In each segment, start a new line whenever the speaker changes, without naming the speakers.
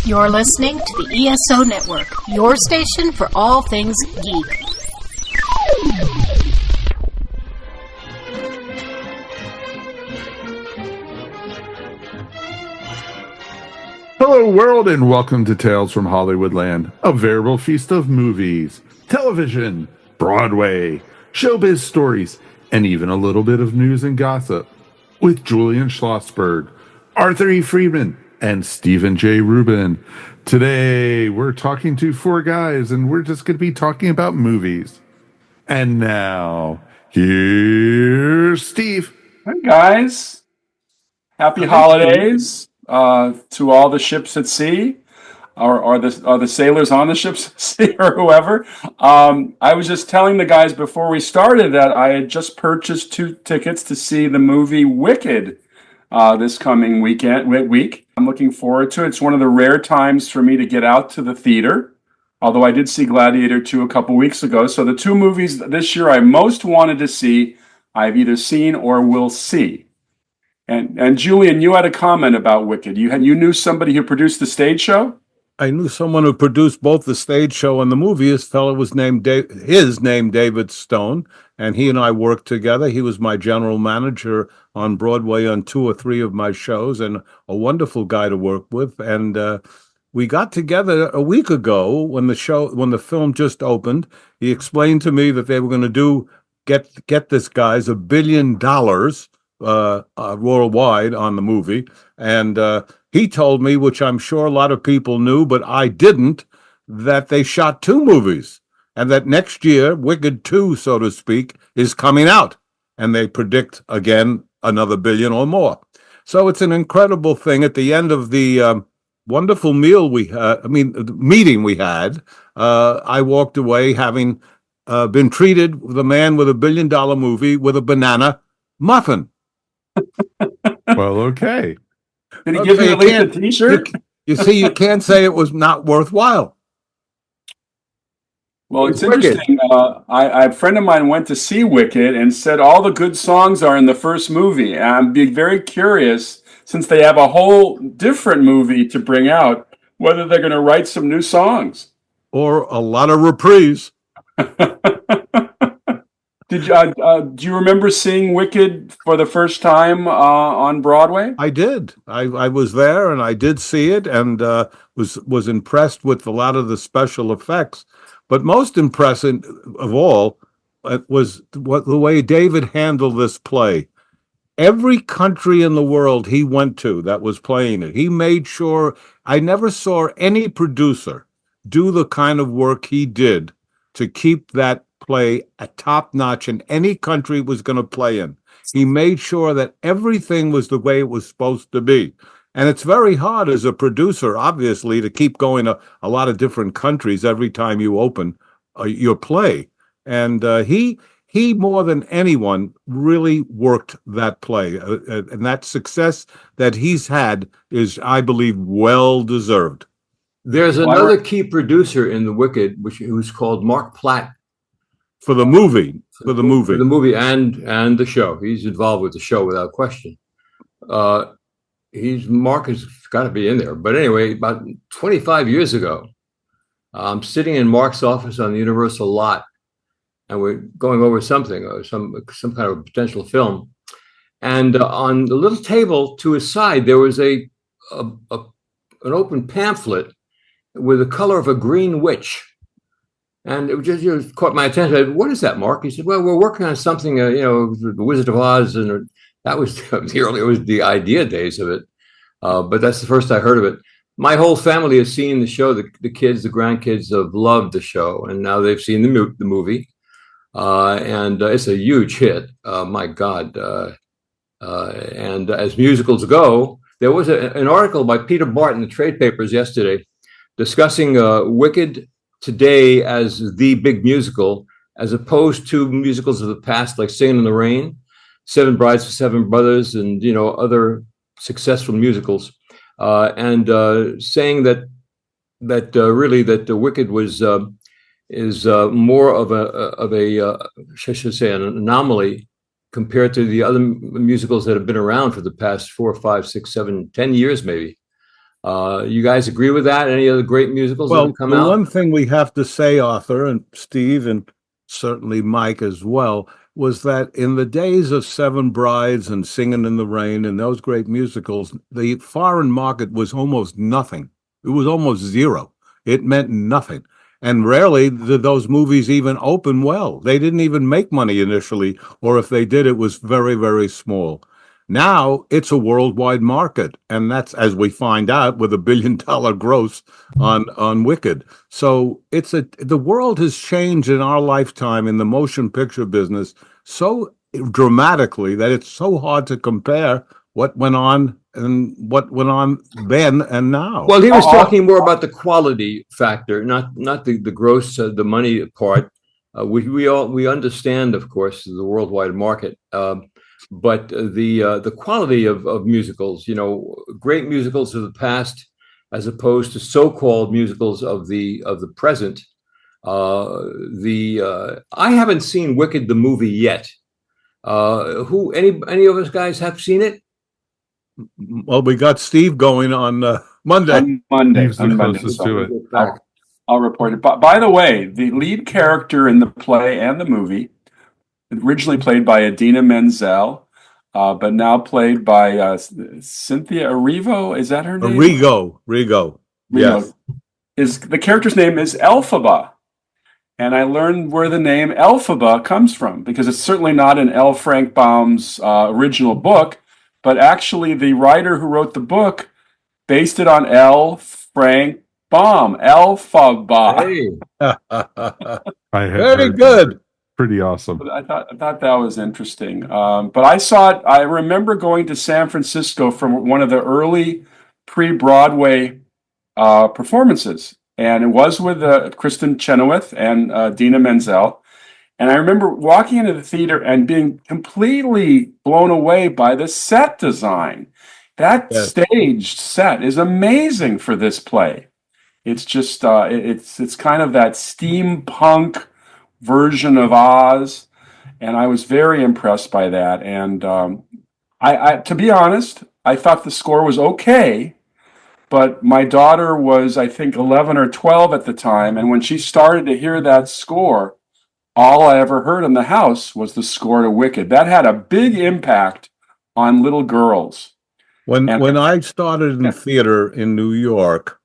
You're listening to the ESO Network, your station for all things geek.
Hello, world, and welcome to Tales from Hollywoodland, a veritable feast of movies, television, Broadway, showbiz stories, and even a little bit of news and gossip, with Julian Schlossberg, Arthur E. Friedman, and Stephen J. Rubin. Today, we're talking to four guys, and we're just going to be talking about movies. And now, here's Steve.
Hi, guys. Happy holidays to all the ships at sea, or the sailors on the ships at sea, or whoever. I was just telling the guys before we started that I had just purchased 2 tickets to see the movie Wicked this coming week. I'm looking forward to it. It's one of the rare times for me to get out to the theater, although I did see Gladiator 2 a couple weeks ago. So the 2 movies this year I most wanted to see, I've either seen or will see. And Julian, you had a comment about Wicked. You knew somebody who produced the stage show?
I knew someone who produced both the stage show and the movie. His fellow was named David Stone, and he and I worked together. He was my general manager on Broadway on 2 or 3 of my shows, and a wonderful guy to work with. And we got together a week ago when the film just opened. He explained to me that they were going to get this guy's $1 billion worldwide on the movie, and he told me, which I'm sure a lot of people knew, but I didn't, that they shot 2 movies, and that next year, Wicked 2, so to speak, is coming out, and they predict, again, another $1 billion or more. So it's an incredible thing. At the end of the wonderful meeting we had, I walked away having been treated with a man with $1 billion movie with a banana muffin.
Well, okay.
Did he give you at least a T-shirt?
You see, you can't say it was not worthwhile.
Well, it's interesting. A friend of mine went to see Wicked and said all the good songs are in the first movie. And I'm being very curious, since they have a whole different movie to bring out, whether they're going to write some new songs.
Or a lot of reprise.
Do you remember seeing Wicked for the first time on Broadway?
I did. I was there, and I did see it, and was impressed with a lot of the special effects. But most impressive of all was the way David handled this play. Every country in the world he went to that was playing it, he made sure. I never saw any producer do the kind of work he did to keep that play at top notch in any country it was going to play in. He made sure that everything was the way it was supposed to be. And it's very hard as a producer, obviously, to keep going to a lot of different countries every time you open your play. And he more than anyone really worked that play. And that success that he's had is, I believe, well deserved.
There's another key producer in The Wicked, who's called Mark Platt.
For the movie and the show. He's involved with the show without question. Mark has got to be in there. But anyway, about 25 years ago, I'm sitting in Mark's office on the Universal lot, and we're going over something, or some kind of potential film. And on the little table to his side, there was an open pamphlet with the color of a green witch. And it just caught my attention. I said, "What is that, Mark?" He said, "Well, we're working on something, The Wizard of Oz." And that was the idea days of it. But that's the first I heard of it. My whole family has seen the show. The kids, the grandkids have loved the show. And now they've seen the movie. And it's a huge hit. My God. And as musicals go, there was an article by Peter Bart in the trade papers yesterday discussing Wicked today as the big musical, as opposed to musicals of the past, like Singing in the Rain, Seven Brides for Seven Brothers, and other successful musicals, and saying that the Wicked is more of a I should say an anomaly compared to the other musicals that have been around for the past 4, 5, 6, 7, 10 years maybe.
You guys agree with that? Any other great musicals that
Well,
have come
the
out?
one thing we have to say, Arthur and Steve, and certainly Mike as well, was that in the days of Seven Brides and Singing in the Rain and those great musicals, the foreign market was almost nothing. It was almost zero. It meant nothing. And rarely did those movies even open well. They didn't even make money initially, or if they did, it was very, very small. Now it's a worldwide market, and that's as we find out with $1 billion gross on Wicked. So the world has changed in our lifetime in the motion picture business so dramatically that it's so hard to compare what went on and what went on then and now.
Well, he was talking more about the quality factor, not the gross, the money part. We understand, of course, the worldwide market, but the quality of musicals, great musicals of the past, as opposed to so-called musicals of the present. I haven't seen Wicked the movie yet. Any of us guys have seen it?
Well, we got Steve going on Monday.
On Monday.
He's the closest to it.
I'll report it. But by the way, the lead character in the play and the movie, originally played by Idina Menzel, but now played by Cynthia Erivo. Is that her name?
Rigo. Yes.
The character's name is Elphaba. And I learned where the name Elphaba comes from, because it's certainly not in L. Frank Baum's original book, but actually the writer who wrote the book based it on L. Frank Baum, Elphaba.
Hey.
Very
good.
Pretty awesome.
I thought that was interesting. But I saw it. I remember going to San Francisco from one of the early pre-Broadway performances, and it was with Kristen Chenoweth and Dina Menzel. And I remember walking into the theater and being completely blown away by the set design. That staged set is amazing for this play. It's just it's kind of that steampunk version of Oz, and I was very impressed by that. And I to be honest, I thought the score was okay, but my daughter was, I think, 11 or 12 at the time, and when she started to hear that score, all I ever heard in the house was the score to Wicked. That had a big impact on little girls.
When I started in theater in New York,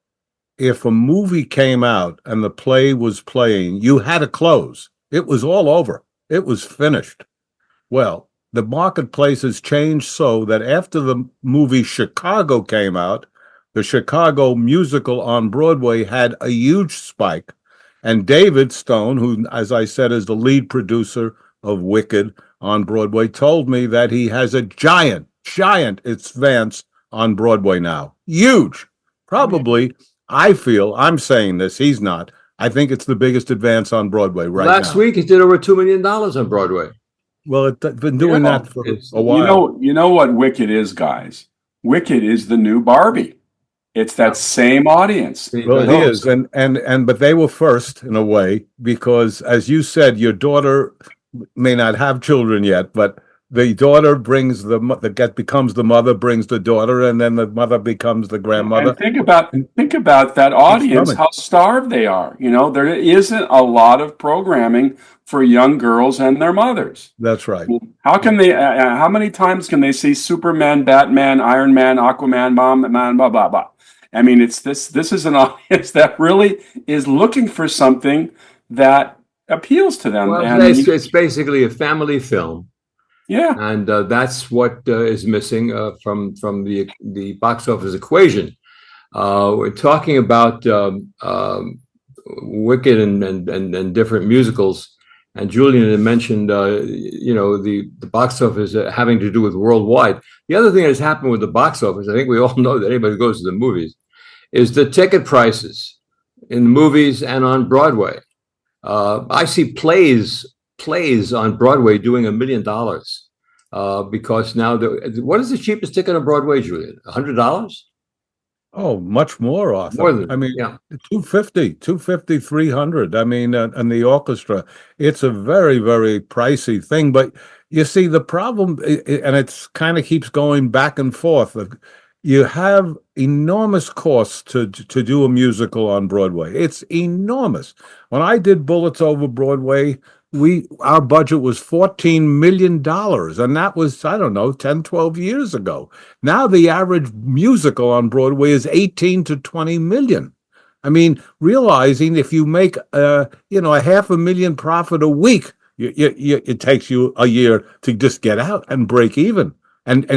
if a movie came out and the play was playing, you had to close. It was all over. It was finished. Well, the marketplace has changed so that after the movie Chicago came out, the Chicago musical on Broadway had a huge spike. And David Stone, who, as I said, is the lead producer of Wicked on Broadway, told me that he has a giant advance on Broadway now. Huge. Probably, I feel, I'm saying this, he's not. I think it's the biggest advance on Broadway right now.
Last week, it did over $2 million on Broadway.
Well, it's been doing that for a while.
You know what Wicked is, guys? Wicked is the new Barbie. It's that same audience.
Well, it is, but they were first in a way, because, as you said, your daughter may not have children yet, but the daughter becomes the mother, brings the daughter, and then the mother becomes the grandmother.
And think about that audience, how starved they are. There isn't a lot of programming for young girls and their mothers.
That's right.
How can they? How many times can they see Superman, Batman, Iron Man, Aquaman, Man, blah blah blah? I mean, it's this is an audience that really is looking for something that appeals to them.
Well,
and
it's basically a family film.
Yeah,
and that's what is missing from the box office equation. We're talking about Wicked and different musicals, and Julian had mentioned the box office having to do with worldwide. The other thing that's happened with the box office, I think we all know that anybody who goes to the movies, is the ticket prices in the movies and on Broadway. I see plays on Broadway doing $1 million because now what is the cheapest ticket on Broadway, Julian? $100?
Oh, much more, Arthur.
More than,
I mean, yeah. $250, $300. I mean, and the orchestra. It's a very, very pricey thing. But you see, the problem, and it's kind of keeps going back and forth. you have enormous costs to do a musical on Broadway. It's enormous. When I did Bullets Over Broadway, our budget was $14 million, and that was, I don't know, 10, 12 years ago. Now the average musical on Broadway is 18 to 20 million. I mean, realizing if you make a $500,000 profit a week, it takes you a year to just get out and break even. And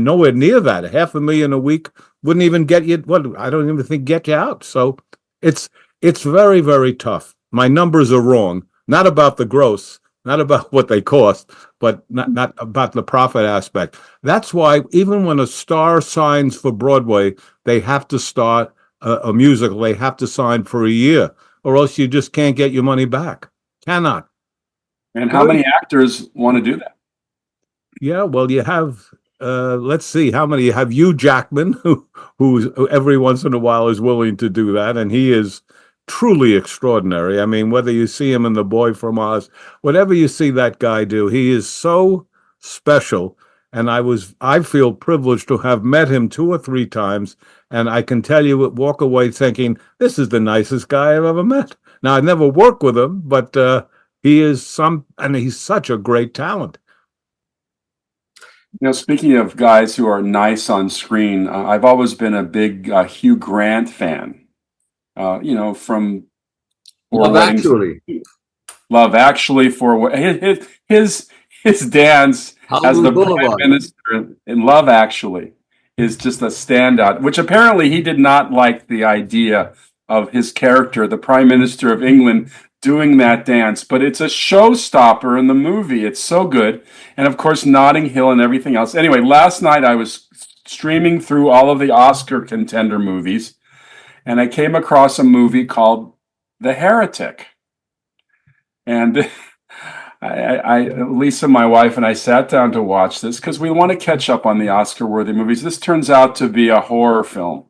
nowhere near that. $500,000 a week wouldn't even get you. I don't even think get you out. So it's very, very tough. My numbers are wrong. Not about the gross, not about what they cost, but not about the profit aspect. That's why even when a star signs for Broadway, they have to start a musical. They have to sign for a year, or else you just can't get your money back. Cannot.
And how many actors want to do that?
Yeah, well, you have. Let's see how many you have. Hugh Jackman, who every once in a while is willing to do that, and he is truly extraordinary. I mean, whether you see him in The Boy from Oz, whatever you see that guy do, he is so special. And I feel privileged to have met him 2 or 3 times, and I can tell you, walk away thinking, this is the nicest guy I've ever met. Now, I never worked with him, but he's such a great talent.
Speaking of guys who are nice on screen, I've always been a big Hugh Grant fan. From
Love Actually.
Love Actually, for his dance as the Prime Minister in Love Actually is just a standout, which apparently he did not like the idea of his character, the Prime Minister of England, doing that dance, but it's a showstopper in the movie. It's so good. And of course, Notting Hill and everything else. Anyway, last night I was streaming through all of the Oscar contender movies, and I came across a movie called The Heretic. And Lisa, my wife, and I sat down to watch this because we want to catch up on the Oscar-worthy movies. This turns out to be a horror film.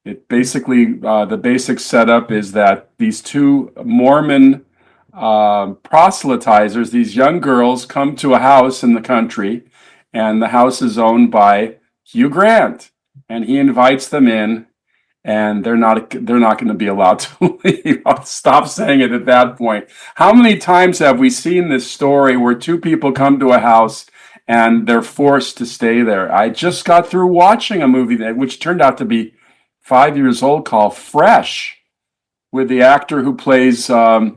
It basically, the basic setup is that these 2 Mormon proselytizers, these young girls, come to a house in the country, and the house is owned by Hugh Grant, and he invites them in, and they're not going to be allowed to leave. I'll stop saying it at that point. How many times have we seen this story where 2 people come to a house and they're forced to stay there? I just got through watching a movie which turned out to be 5 years old, called Fresh, with the actor who plays the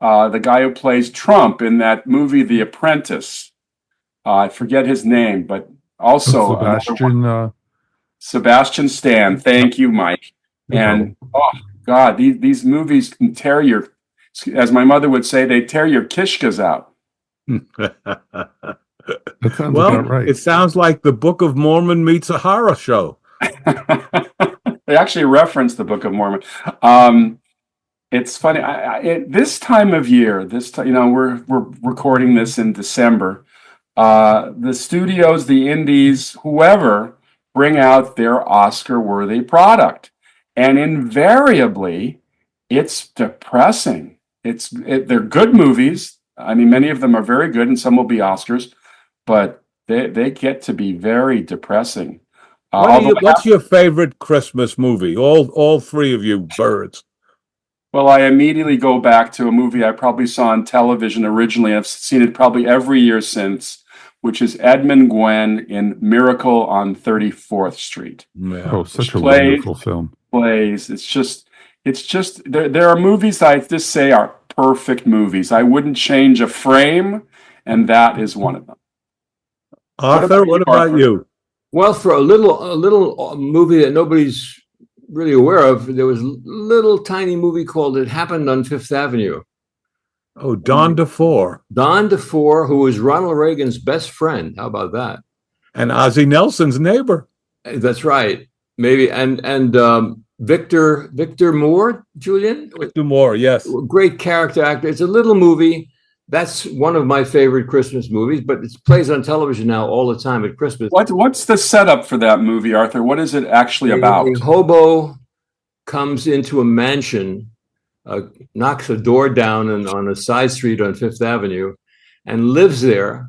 guy who plays Trump in that movie, The Apprentice. I forget his name, but also Sebastian Stan. Thank you, Mike. And oh God, these movies can tear your, as my mother would say, they tear your kishkas out.
That sounds
well,
about right.
It sounds like the Book of Mormon meets a horror show.
They actually reference the Book of Mormon. It's funny. This time of year, we're recording this in December. The studios, the indies, whoever, bring out their Oscar-worthy product, and invariably, it's depressing. They're good movies. I mean, many of them are very good, and some will be Oscars, but they get to be very depressing.
What's your favorite Christmas movie? All 3 of you birds.
Well, I immediately go back to a movie I probably saw on television originally. I've seen it probably every year since, which is Edmund Gwenn in Miracle on 34th Street.
Yeah.
Oh, such a wonderful film.
It's just there are movies that I just say are perfect movies. I wouldn't change a frame, and that is one of them.
Arthur, what about you?
Well, for a little movie that nobody's really aware of, there was a little tiny movie called It Happened on Fifth Avenue.
Oh, Don DeFore.
Don DeFore, who was Ronald Reagan's best friend. How about that?
And Ozzie Nelson's neighbor.
That's right. Maybe. And Victor Moore, Julian?
Victor Moore, yes.
Great character actor. It's a little movie. That's one of my favorite Christmas movies, but it plays on television now all the time at Christmas.
What's the setup for that movie, Arthur? What is it actually about?
A hobo comes into a mansion, knocks a door down on a side street on Fifth Avenue, and lives there.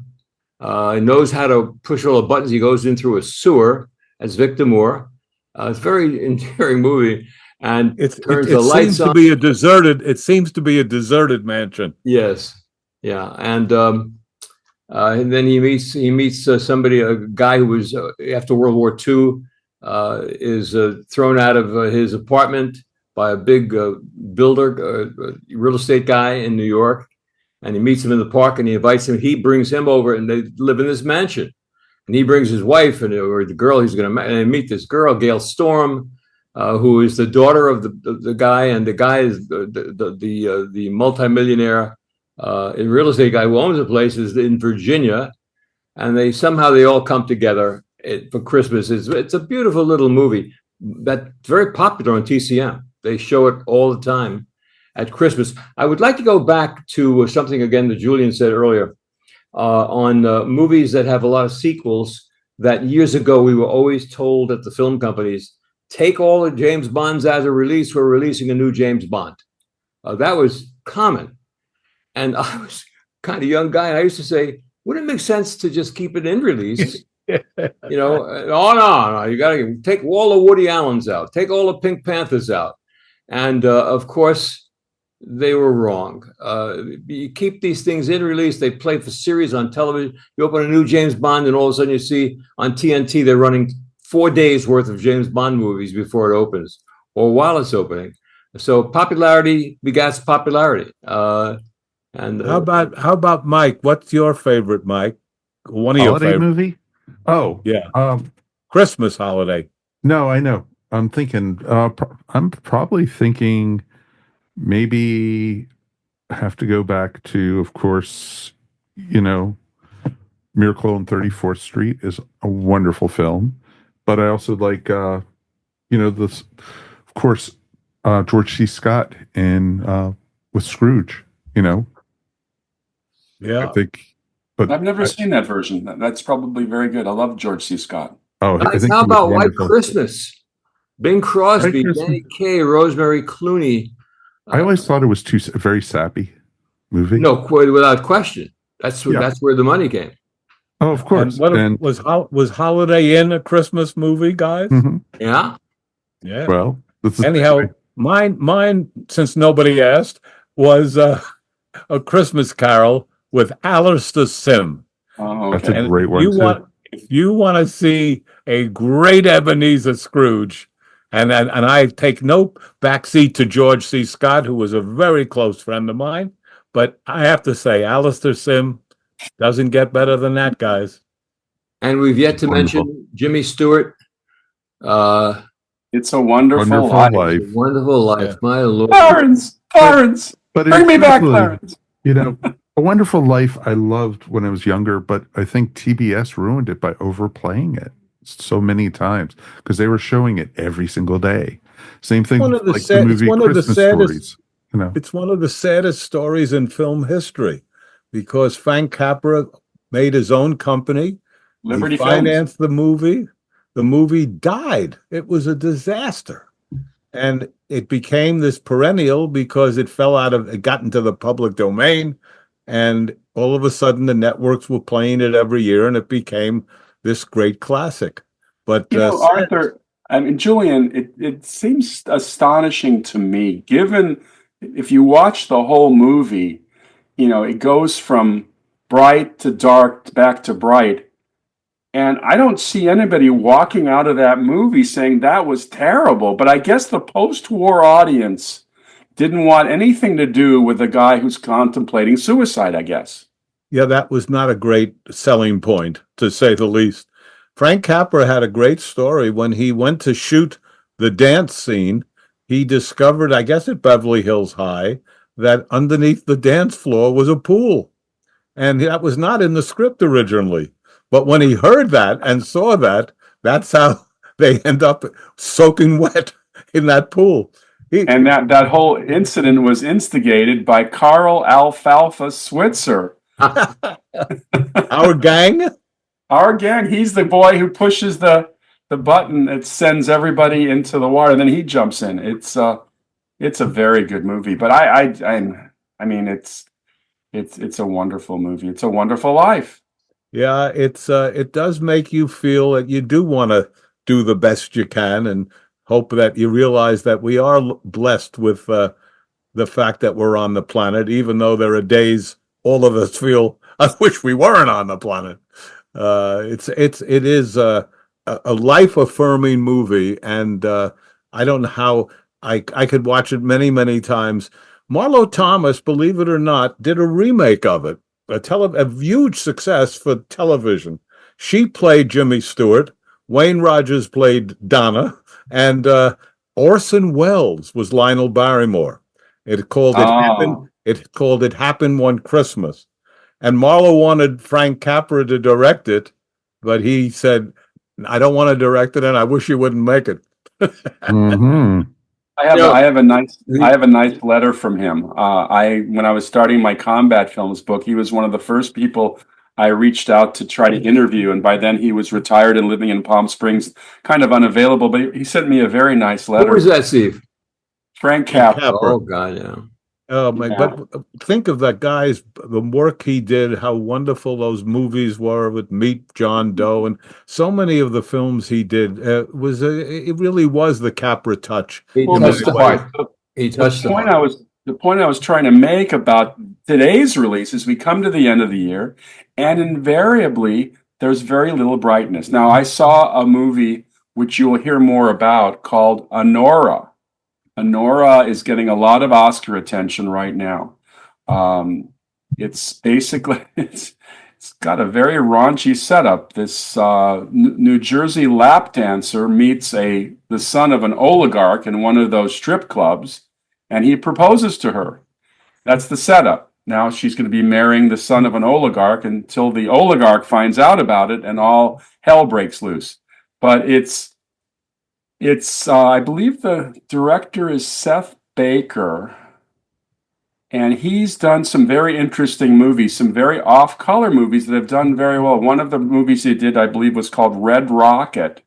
Knows how to push all the buttons. He goes in through a sewer,
as Victor Moore. It's a very endearing movie, and
It
turns the lights on.
It seems to be a deserted mansion.
Yes, yeah, and then he meets somebody, a guy who was after World War II, is thrown out of his apartment by a big builder, real estate guy in New York, and he meets him in the park and he invites him. He brings him over and they live in this mansion. And he brings his wife or the girl he's going to and they meet this girl, Gail Storm, who is the daughter of the guy, and the guy is the multimillionaire real estate guy who owns the place is in Virginia, and they all come together for Christmas. It's a beautiful little movie that's very popular on TCM. They show it all the time at Christmas. I would like to go back to something again that Julian said earlier on movies that have a lot of sequels. That years ago we were always told at the film companies, take all the James Bonds as a release. We're releasing a new James Bond. That was common. And I was kind of young guy. And I used to say, wouldn't it make sense to just keep it in release? No, you got to take all the Woody Allens out, take all the Pink Panthers out. And of course, they were wrong. You keep these things in release. They play for series on television. You open a new James Bond, and all of a sudden you see on TNT they're running 4 days worth of James Bond movies before it opens or while it's opening. So popularity begets popularity. And
how about Mike? What's your favorite, Mike? One of your
holiday
favorite
movie? Oh,
yeah. Christmas holiday.
No, I know. I'm thinking. I'm probably thinking. Maybe have to go back to, of course, Miracle on 34th Street is a wonderful film, but I also like, this, of course, George C. Scott in with Scrooge.
Yeah,
I think. But
I've never seen that version. That's probably very good. I love George C. Scott.
Oh, I think
how about White Christmas? Bing Crosby, Danny Kaye, Rosemary Clooney.
I always thought it was a very sappy movie.
No, without question. That's where the money came.
Oh, of course.
And was Holiday Inn a Christmas movie, guys?
Mm-hmm.
Yeah.
Well,
anyhow, mine, since nobody asked, was A Christmas Carol with Alistair Sim.
Oh, okay.
That's a great one.
If you want to see a great Ebenezer Scrooge, and I take no backseat to George C. Scott, who was a very close friend of mine, but I have to say, Alistair Sim doesn't get better than that, guys.
And we've yet to mention Jimmy Stewart.
It's a wonderful life.
It's a wonderful life, my Lord.
Clarence, bring me back, Clarence.
A Wonderful Life, I loved when I was younger, but I think TBS ruined it by overplaying it so many times because they were showing it every single day. Same thing with the movie Christmas Stories.
It's one of the saddest stories in film history because Frank Capra made his own company.
Liberty
he financed the movie. The movie died. It was a disaster. And it became this perennial because it got into the public domain. And all of a sudden, the networks were playing it every year, and it became this great classic. But
Arthur, Julian, it seems astonishing to me, given if you watch the whole movie, it goes from bright to dark, back to bright, and I don't see anybody walking out of that movie saying that was terrible. But I guess the post-war audience didn't want anything to do with a guy who's contemplating suicide, I guess.
Yeah, that was not a great selling point, to say the least. Frank Capra had a great story. When he went to shoot the dance scene, he discovered, I guess at Beverly Hills High, that underneath the dance floor was a pool. And that was not in the script originally. But when he heard that and saw that, that's how they end up soaking wet in that pool.
And that whole incident was instigated by Carl Alfalfa Switzer.
Our gang?
Our gang. He's the boy who pushes the button that sends everybody into the water. Then he jumps in. It's a very good movie. But it's a wonderful movie. It's a wonderful life.
Yeah, it does make you feel that you do want to do the best you can and hope that you realize that we are blessed with the fact that we're on the planet, even though there are days all of us feel, I wish we weren't on the planet. It is a life affirming movie, and I don't know how I could watch it many, many times. Marlo Thomas, believe it or not, did a remake of it, a huge success for television. She played Jimmy Stewart, Wayne Rogers played Donna, and Orson Welles was Lionel Barrymore. It called It Happened One Christmas. And Marlo wanted Frank Capra to direct it, but he said, I don't want to direct it, and I wish you wouldn't make it.
Mm-hmm.
I have a nice letter from him. When I was starting my combat films book, he was one of the first people I reached out to try to interview, and by then he was retired and living in Palm Springs, kind of unavailable. But he sent me a very nice letter.
Who was that, Steve?
Frank Capra.
Oh God, yeah.
Oh my!
Yeah.
But think of that guy's the work he did. How wonderful those movies were with Meet John Doe, and so many of the films he did it really was the Capra touch.
He touched the heart. He touched the heart.
The point I was trying to make about today's release is we come to the end of the year, and invariably there's very little brightness. Now, I saw a movie which you will hear more about called Honora. Honora is getting a lot of Oscar attention right now. It's basically it's got a very raunchy setup. This New Jersey lap dancer meets the son of an oligarch in one of those strip clubs, and he proposes to her. That's the setup. Now she's going to be marrying the son of an oligarch until the oligarch finds out about it, and all hell breaks loose. But it's I believe the director is Seth Baker, and he's done some very interesting movies, some very off-color movies that have done very well. One of the movies he did, I believe, was called Red Rocket,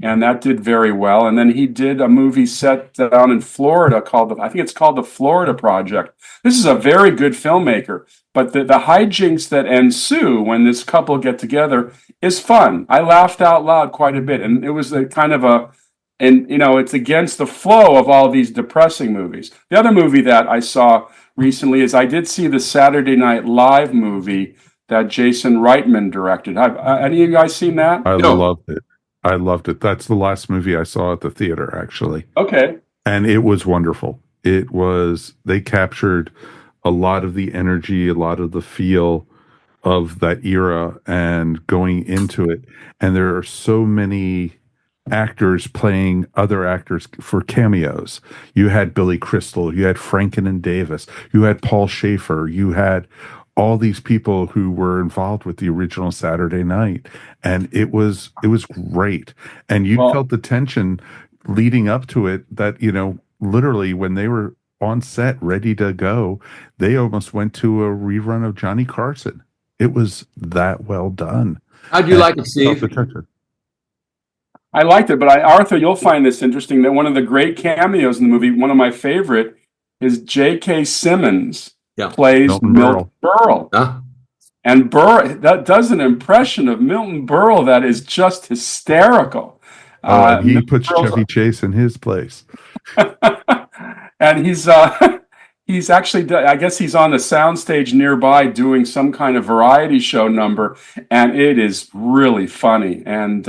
and that did very well. And then he did a movie set down in Florida I think it's called The Florida Project. This is a very good filmmaker, but the hijinks that ensue when this couple get together is fun. I laughed out loud quite a bit, and it was a kind of it's against the flow of all these depressing movies. The other movie that I saw recently is I did see the Saturday Night Live movie that Jason Reitman directed. Have any of you guys seen that?
I loved it. I loved it. That's the last movie I saw at the theater, actually.
Okay.
And it was wonderful. They captured a lot of the energy, a lot of the feel of that era and going into it. And there are so many actors playing other actors for cameos. You had Billy Crystal, you had Franken and Davis, you had Paul Schaefer, you had all these people who were involved with the original Saturday Night, and it was great. And you felt the tension leading up to it that, literally when they were on set ready to go, they almost went to a rerun of Johnny Carson. It was that well done.
How'd you like it, Steve?
I liked it, but Arthur, you'll find this interesting that one of the great cameos in the movie, one of my favorite, is J.K. Simmons plays Milton Berle.
Huh?
And that does an impression of Milton Berle that is just hysterical.
He puts Chevy Chase in his place.
And he's actually, I guess he's on the soundstage nearby doing some kind of variety show number, and it is really funny. And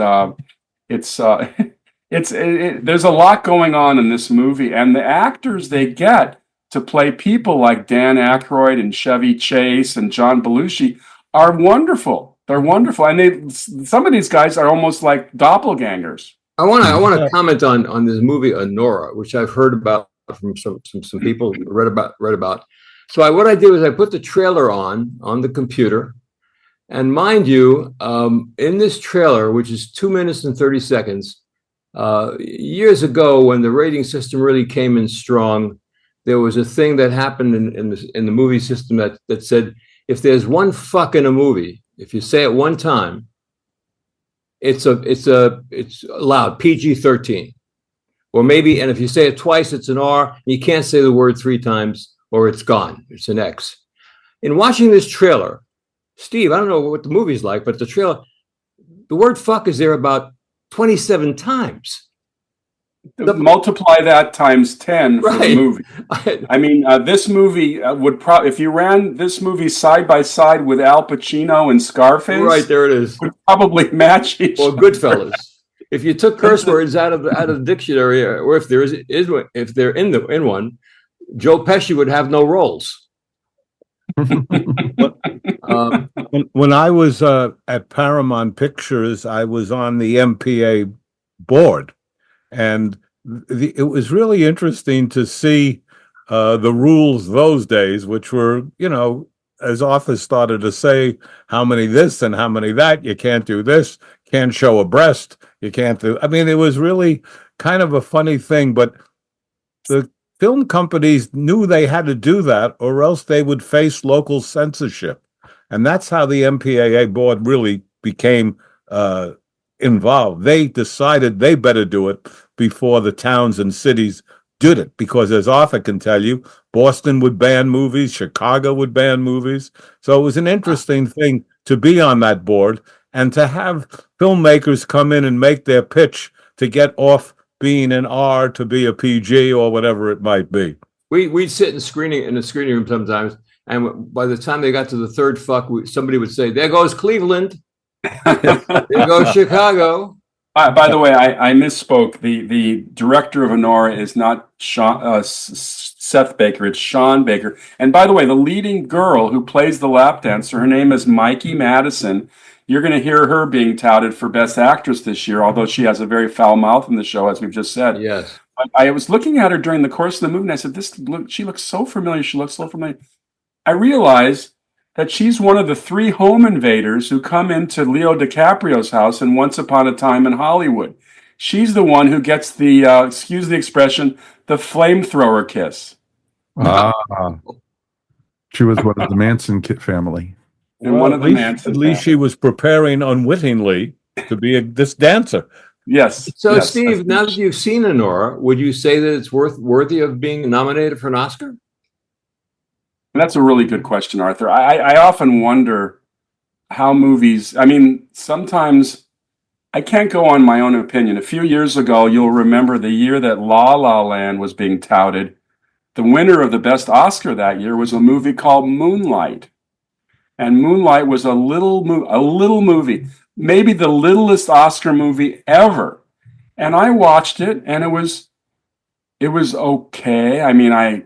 there's a lot going on in this movie, and the actors they get to play people like Dan Aykroyd and Chevy Chase and John Belushi are wonderful. They're wonderful, and some of these guys are almost like doppelgangers.
I want to comment on this movie Honora, which I've heard about from some people, read about. So what I did was I put the trailer on the computer, and mind you, in this trailer, which is 2 minutes and 30 seconds, years ago when the rating system really came in strong, there was a thing that happened in the movie system that said if there's one fuck in a movie, if you say it one time, it's allowed, PG-13. Or maybe, and if you say it twice, it's an R. And you can't say the word 3 times, or it's gone. It's an X. In watching this trailer, Steve, I don't know what the movie's like, but the trailer, the word fuck is there about 27 times.
Multiply that times 10 for the movie. I mean, this movie would probably, if you ran this movie side by side with Al Pacino and Scarface,
right there it is,
would probably match each other.
Goodfellas. If you took curse words out of the dictionary, or if they're in one, Joe Pesci would have no roles.
When I was at Paramount Pictures, I was on the MPA board, and it was really interesting to see the rules those days, which were, as authors started to say, how many this and how many that, you can't do this, can't show a breast, you can't do. I mean, it was really kind of a funny thing, but the film companies knew they had to do that, or else they would face local censorship. And that's how the MPAA board really became involved. They decided they better do it before the towns and cities did it, because as Arthur can tell you, Boston would ban movies, Chicago would ban movies. So it was an interesting thing to be on that board and to have filmmakers come in and make their pitch to get off being an R to be a PG or whatever it might be.
We'd sit in the screening room sometimes, and by the time they got to the third fuck, somebody would say, "There goes Cleveland. There goes Chicago."
By the way, I misspoke. The director of Honora is not Seth Baker. It's Sean Baker. And by the way, the leading girl who plays the lap dancer, her name is Mikey Madison. You're going to hear her being touted for Best Actress this year, although she has a very foul mouth in the show, as we've just said.
Yes.
I was looking at her during the course of the movie, and I said, she looks so familiar. She looks so familiar. I realized that she's one of the 3 home invaders who come into Leo DiCaprio's house in Once Upon a Time in Hollywood. She's the one who gets the, excuse the expression, the flamethrower kiss.
She was one of the Manson family.
And one of the Manson
at least she was preparing unwittingly to be this dancer.
Yes.
So,
yes,
Steve, now that you've seen Honora, would you say that it's worthy of being nominated for an Oscar?
That's a really good question, Arthur. I often wonder how movies, I mean, sometimes I can't go on my own opinion. A few years ago, you'll remember the year that La La Land was being touted. The winner of the best Oscar that year was a movie called Moonlight. And Moonlight was a little movie, maybe the littlest Oscar movie ever. And I watched it, and it was okay. I mean, I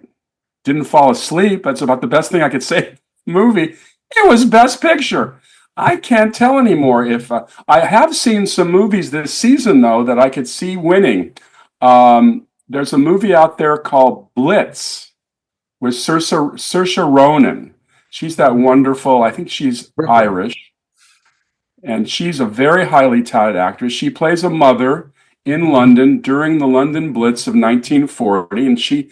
didn't fall asleep. That's about the best thing I could say. Movie. It was Best Picture. I can't tell anymore if I have seen some movies this season, though, that I could see winning. There's a movie out there called Blitz with Saoirse Ronan. She's that wonderful, I think she's Irish, and she's a very highly touted actress. She plays a mother in London during the London Blitz of 1940, and she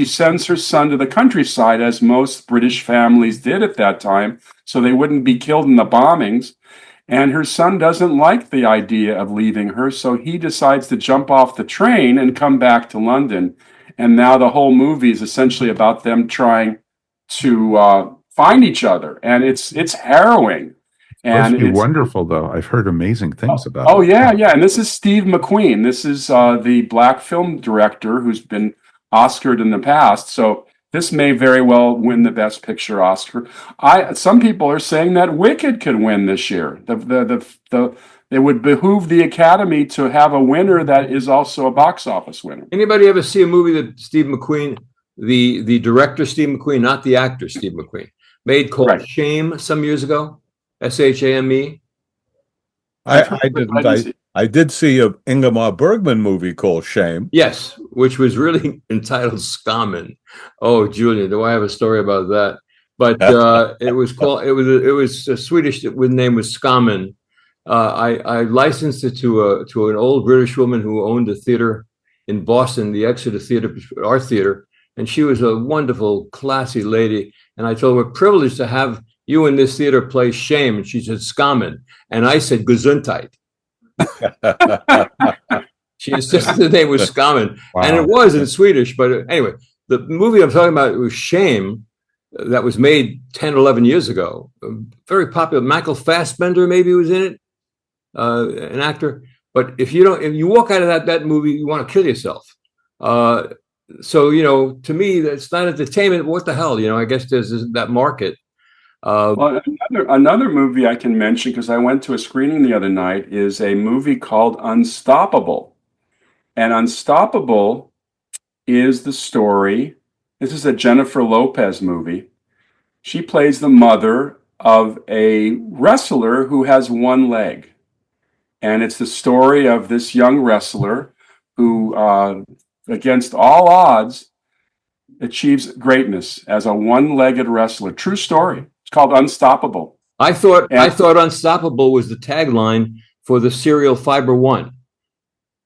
sends her son to the countryside, as most British families did at that time, so they wouldn't be killed in the bombings. And her son doesn't like the idea of leaving her, so he decides to jump off the train and come back to London. And now the whole movie is essentially about them trying to find each other, and it's harrowing. And
it's wonderful, though. I've heard amazing things about it.
Oh, yeah. And this is Steve McQueen. This is the black film director who's been Oscared in the past. So this may very well win the Best Picture Oscar. Some people are saying that Wicked could win this year. It would behoove the Academy to have a winner that is also a box office winner.
Anybody ever see a movie that Steve McQueen, the director Steve McQueen, not the actor Steve McQueen, made called Shame some years ago? SHAME.
I did see a Ingmar Bergman movie called Shame.
Yes, which was really entitled Skammen. Oh, Julian, do I have a story about that? But it was a Swedish name was Skammen. I licensed it to an old British woman who owned a theater in Boston, the Exeter Theater, our theater, and she was a wonderful, classy lady. And I told her, we're privileged to have you in this theater play Shame. And she said, Skammen. And I said, Gesundheit. She insisted the name was Skammen. Wow. And it was in Swedish. But anyway, the movie I'm talking about was Shame, that was made 10, 11 years ago. Very popular. Michael Fassbender maybe was in it. an actor. But if you walk out of that movie, you want to kill yourself. So, to me, that's not entertainment. What the hell? I guess there's that market.
Well, another movie I can mention, because I went to a screening the other night, is a movie called Unstoppable. And Unstoppable is the story. This is a Jennifer Lopez movie. She plays the mother of a wrestler who has one leg. And it's the story of this young wrestler who, against all odds, achieves greatness as a one-legged wrestler. True story. It's called Unstoppable.
I thought Unstoppable was the tagline for the cereal Fiber One.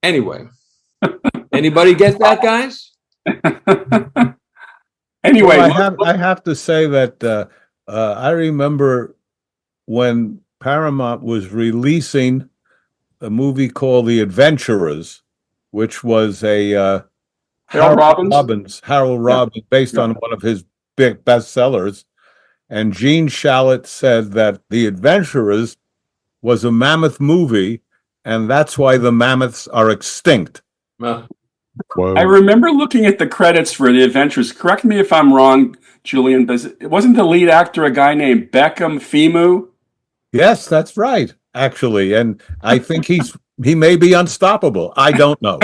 Anyway, anybody get that, guys?
Anyway,
well, I have to say that I remember when Paramount was releasing a movie called The Adventurers, which was a Harold Robbins, based on one of his big bestsellers. And Gene Shalit said that The Adventurers was a mammoth movie, and that's why the mammoths are extinct.
I remember looking at the credits for The Adventures. Correct me if I'm wrong, Julian, but wasn't the lead actor a guy named Beckham Femu?
Yes, that's right, actually. And I think he may be unstoppable. I don't know.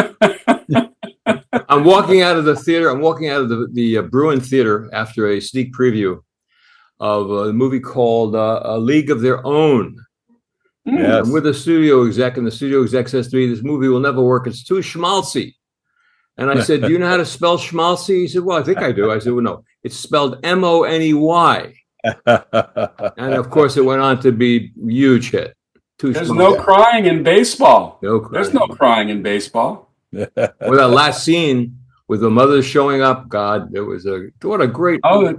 I'm walking out of the theater. I'm walking out of the Bruin Theater after a sneak preview of a movie called A League of Their Own.
Yes.
I'm with a studio exec, and the studio exec says to me, "This movie will never work. It's too schmaltzy." And I said, "Do you know how to spell schmaltzy?" He said, "Well, I think I do." I said, "Well, no, it's spelled Money." And of course, it went on to be a huge hit.
There's no crying in baseball. There's no crying in baseball.
Well, that last scene with the mother showing up, God, what a great.
Oh,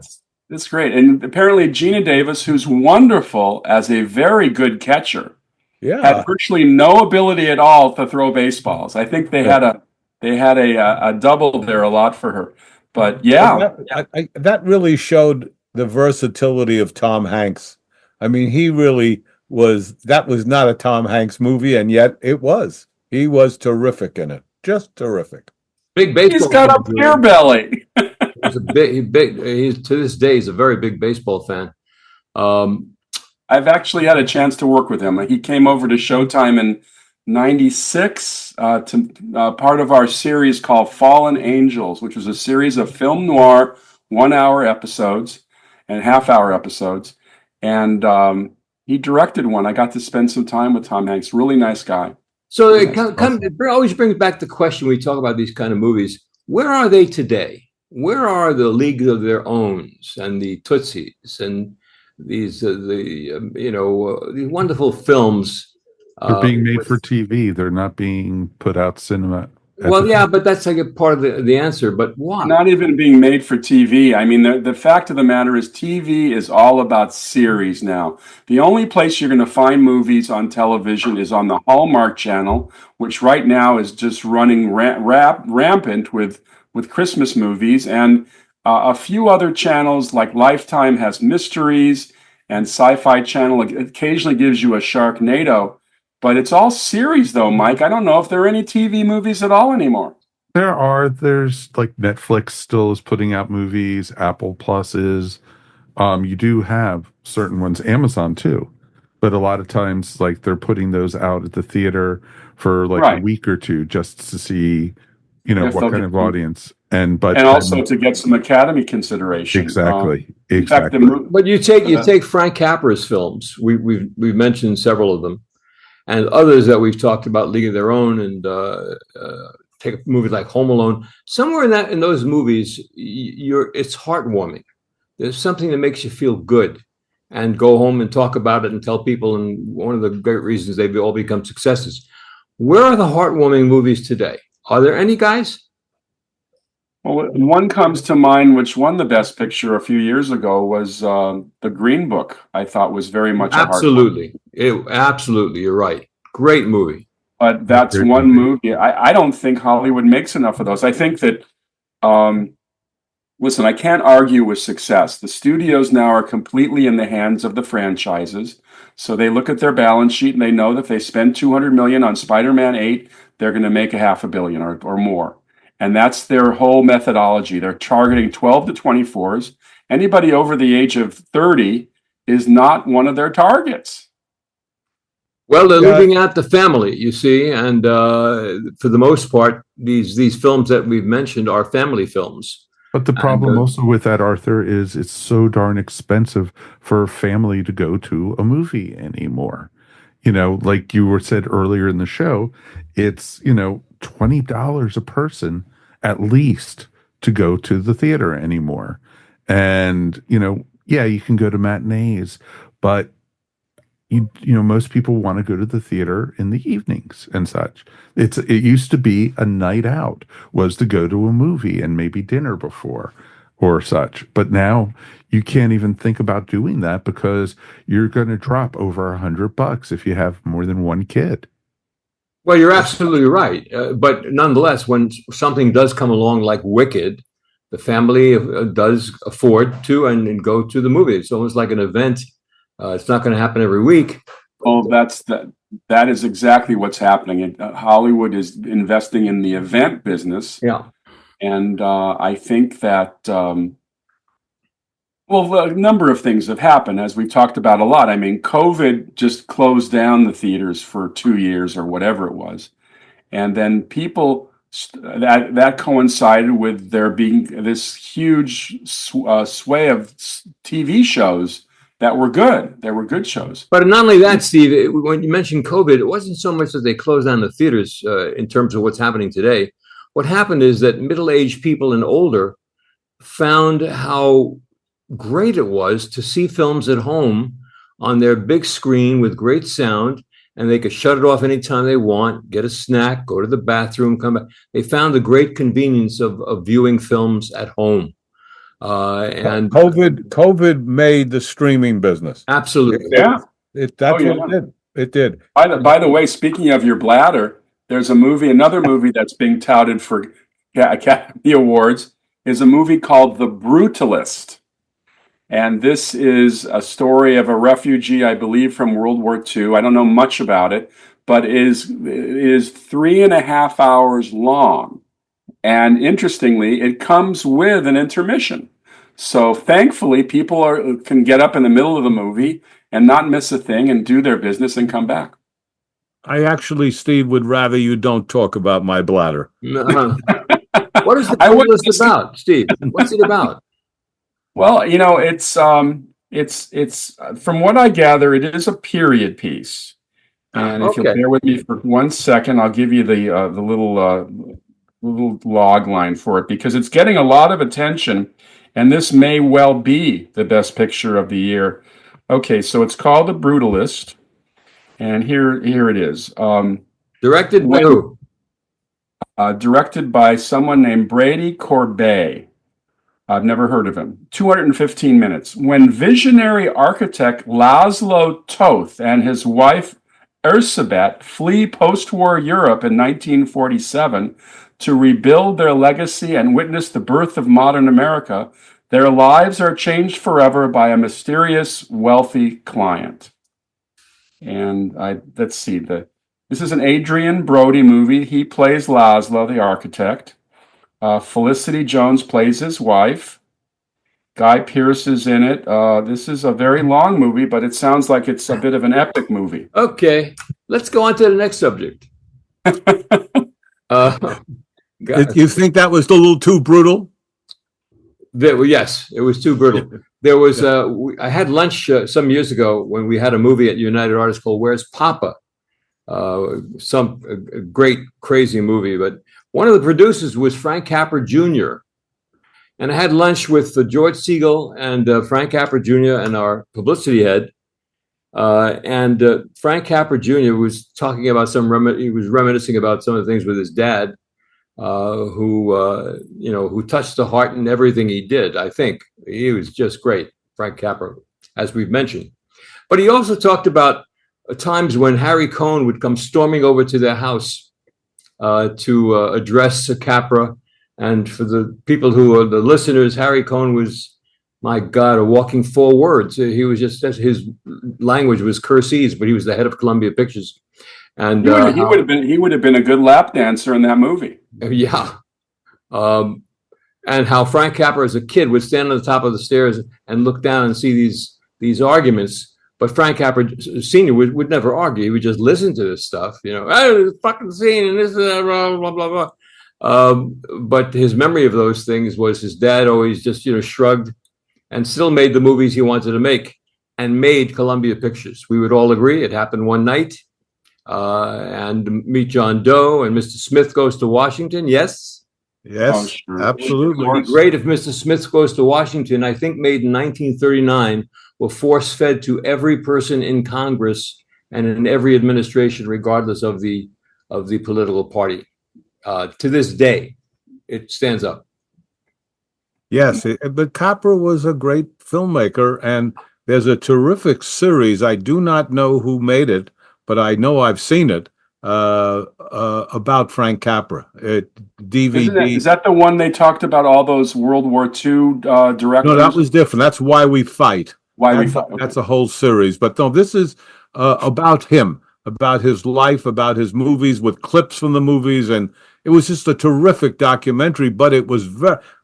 that's great. And apparently Gina Davis, who's wonderful as a very good catcher, had virtually no ability at all to throw baseballs. I think they had a double there a lot for her. But
that really showed the versatility of Tom Hanks. I mean, that was not a Tom Hanks movie, and yet it was. He was terrific in it. Just terrific.
Big baseball.
He's got a beer belly.
He's to this day, he's a very big baseball fan.
I've actually had a chance to work with him. He came over to Showtime in '96 to part of our series called Fallen Angels, which was a series of film noir 1-hour episodes and half-hour episodes. And he directed one. I got to spend some time with Tom Hanks. Really nice guy.
So it always brings back the question, we talk about these kind of movies, where are they today? Where are the League of Their Owns and the Tootsies and these these wonderful films?
They're being made for TV. They're not being put out cinema.
Well, yeah, but that's like a part of the answer. But why?
Not even being made for TV. I mean, the fact of the matter is TV is all about series now. The only place you're going to find movies on television is on the Hallmark Channel, which right now is just running rampant with Christmas movies. And a few other channels like Lifetime has mysteries, and Sci-Fi Channel occasionally gives you a Sharknado. But it's all series, though, Mike. I don't know if there are any TV movies at all anymore.
There's like Netflix still is putting out movies. Apple Plus is. You do have certain ones, Amazon too. But a lot of times, like they're putting those out at the theater for like a week or two just to see, what kind of audience. And
also to get some Academy consideration.
Exactly.
In fact,
but you take Frank Capra's films. We've mentioned several of them. And others that we've talked about, League of Their Own, and take a movie like Home Alone. Somewhere in those movies, it's heartwarming. There's something that makes you feel good, and go home and talk about it and tell people. And one of the great reasons they've all become successes. Where are the heartwarming movies today? Are there any, guys?
Well, one comes to mind, which won the Best Picture a few years ago, was The Green Book. I thought was very much
absolutely, you're right. Great movie.
But that's one movie. I don't think Hollywood makes enough of those. I think that Listen, I can't argue with success. The studios now are completely in the hands of the franchises. So they look at their balance sheet and they know that if they spend 200 million on Spider-Man 8, they're going to make a half a billion or more. And that's their whole methodology. They're targeting 12 to 24s. Anybody over the age of 30 is not one of their targets.
Well, they're leaving out the family, you see, and for the most part, these films that we've mentioned are family films.
But the problem also with that, Arthur, is it's so darn expensive for a family to go to a movie anymore. You know, like you were said earlier in the show, it's, $20 a person at least to go to the theater anymore. And, yeah, you can go to matinees, but most people want to go to the theater in the evenings and such. It used to be a night out was to go to a movie and maybe dinner before or such. But now you can't even think about doing that because you're going to drop over $100 if you have more than one kid.
Well, you're absolutely right. But nonetheless, when something does come along like Wicked, the family does afford to and go to the movie. It's almost like an event. It's not going to happen every week.
Oh, that is exactly what's happening. Hollywood is investing in the event business.
Yeah.
And I think that, a number of things have happened, as we've talked about a lot. I mean, COVID just closed down the theaters for 2 years or whatever it was. And then people, that coincided with there being this huge sway of TV shows that were good. They were good shows.
But not only that, Steve, when you mentioned COVID, it wasn't so much that they closed down the theaters in terms of what's happening today. What happened is that middle-aged people and older found how great it was to see films at home on their big screen with great sound, and they could shut it off anytime they want, get a snack, go to the bathroom, come back. They found the great convenience of viewing films at home. And
COVID made the streaming business.
Absolutely.
Yeah.
What it did. It did.
By the way, speaking of your bladder, there's another movie that's being touted for Academy Awards is a movie called The Brutalist. And this is a story of a refugee, I believe, from World War II. I don't know much about it, but it is 3.5 hours long. And interestingly, it comes with an intermission. So thankfully, people can get up in the middle of the movie and not miss a thing and do their business and come back.
I actually, Steve, would rather you don't talk about my bladder.
What is the playlist about, Steve? What's it about?
Well, it's from what I gather, it is a period piece. And if you'll bear with me for 1 second, I'll give you the little log line for it because it's getting a lot of attention, and this may well be the best picture of the year. Okay, so it's called The Brutalist, and here it is.
Directed by who?
Directed by someone named Brady Corbet. I've never heard of him. 215 minutes. When visionary architect Laszlo Toth and his wife Erzsébet flee post-war Europe in 1947 to rebuild their legacy and witness the birth of modern America, their lives are changed forever by a mysterious, wealthy client. And let's see. This is an Adrian Brody movie. He plays Laszlo, the architect. Felicity Jones plays his wife. Guy Pearce is in it. This is a very long movie, but it sounds like it's a bit of an epic movie.
Okay, let's go on to the next subject.
You think that was a little too brutal?
Yes, it was too brutal. There was I had lunch some years ago when we had a movie at United Artists called Where's Papa? Some great, crazy movie, but one of the producers was Frank Capra Jr. And I had lunch with George Siegel and Frank Capra Jr. and our publicity head. And Frank Capra Jr. was talking about he was reminiscing about some of the things with his dad, who touched the heart in everything he did. I think he was just great, Frank Capra, as we've mentioned. But he also talked about times when Harry Cohn would come storming over to their house to address Capra And for the people who are the listeners, Harry Cohn was, my God, a walking four words. He was just, his language was cursies, but he was the head of Columbia Pictures. And
he would have been a good lap dancer in that movie.
Yeah. And how Frank Capra as a kid would stand on the top of the stairs and look down and see these arguments. But Frank Capra Sr. would never argue. He would just listen to this stuff, oh, this fucking scene and this and that, blah, blah, blah, blah. But his memory of those things was his dad always just, shrugged and still made the movies he wanted to make and made Columbia Pictures. We would all agree it happened one night. And Meet John Doe and Mr. Smith Goes to Washington. Yes.
Yes,
oh, sure.
absolutely.
It would be great if Mr. Smith Goes to Washington, I think made in 1939, were force-fed to every person in Congress and in every administration, regardless of the political party. To this day, it stands up.
Yes, but Capra was a great filmmaker, and there's a terrific series. I do not know who made it, but I know I've seen it, about Frank Capra. DVD.
Is that the one they talked about all those World War II directors?
No, that was different. That's Why We Fight.
We Fight. Okay.
That's a whole series. But no, this is about him, about his life, about his movies with clips from the movies. And it was just a terrific documentary, but it was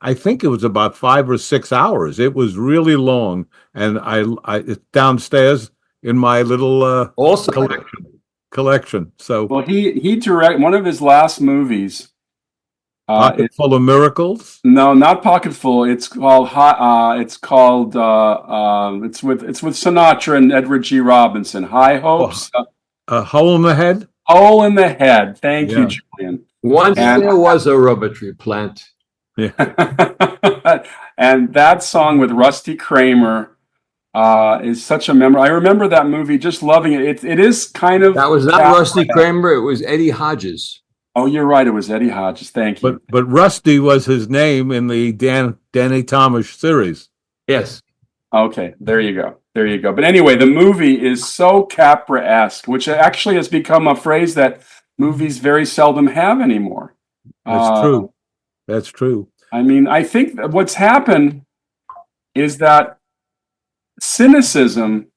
I think it was about 5 or 6 hours. It was really long. And it's downstairs in my little collection. So,
well, he directed one of his last movies.
Pocketful of Miracles?
No, not Pocketful. It's called it's with Sinatra and Edward G. Robinson. High Hopes.
Hole in the Head?
Hole in the Head. Thank you, Julian.
Once there was a rubber tree plant.
Yeah.
And that song with Rusty Kramer is such a memory. I remember that movie, just loving it. It is kind of...
That was not Rusty Kramer, it was Eddie Hodges.
Oh, you're right. It was Eddie Hodges. Thank you.
But Rusty was his name in the Danny Thomas series.
Yes.
Okay, there you go. But anyway, the movie is so Capra-esque, which actually has become a phrase that movies very seldom have anymore.
That's true.
I mean, I think that what's happened is that cynicism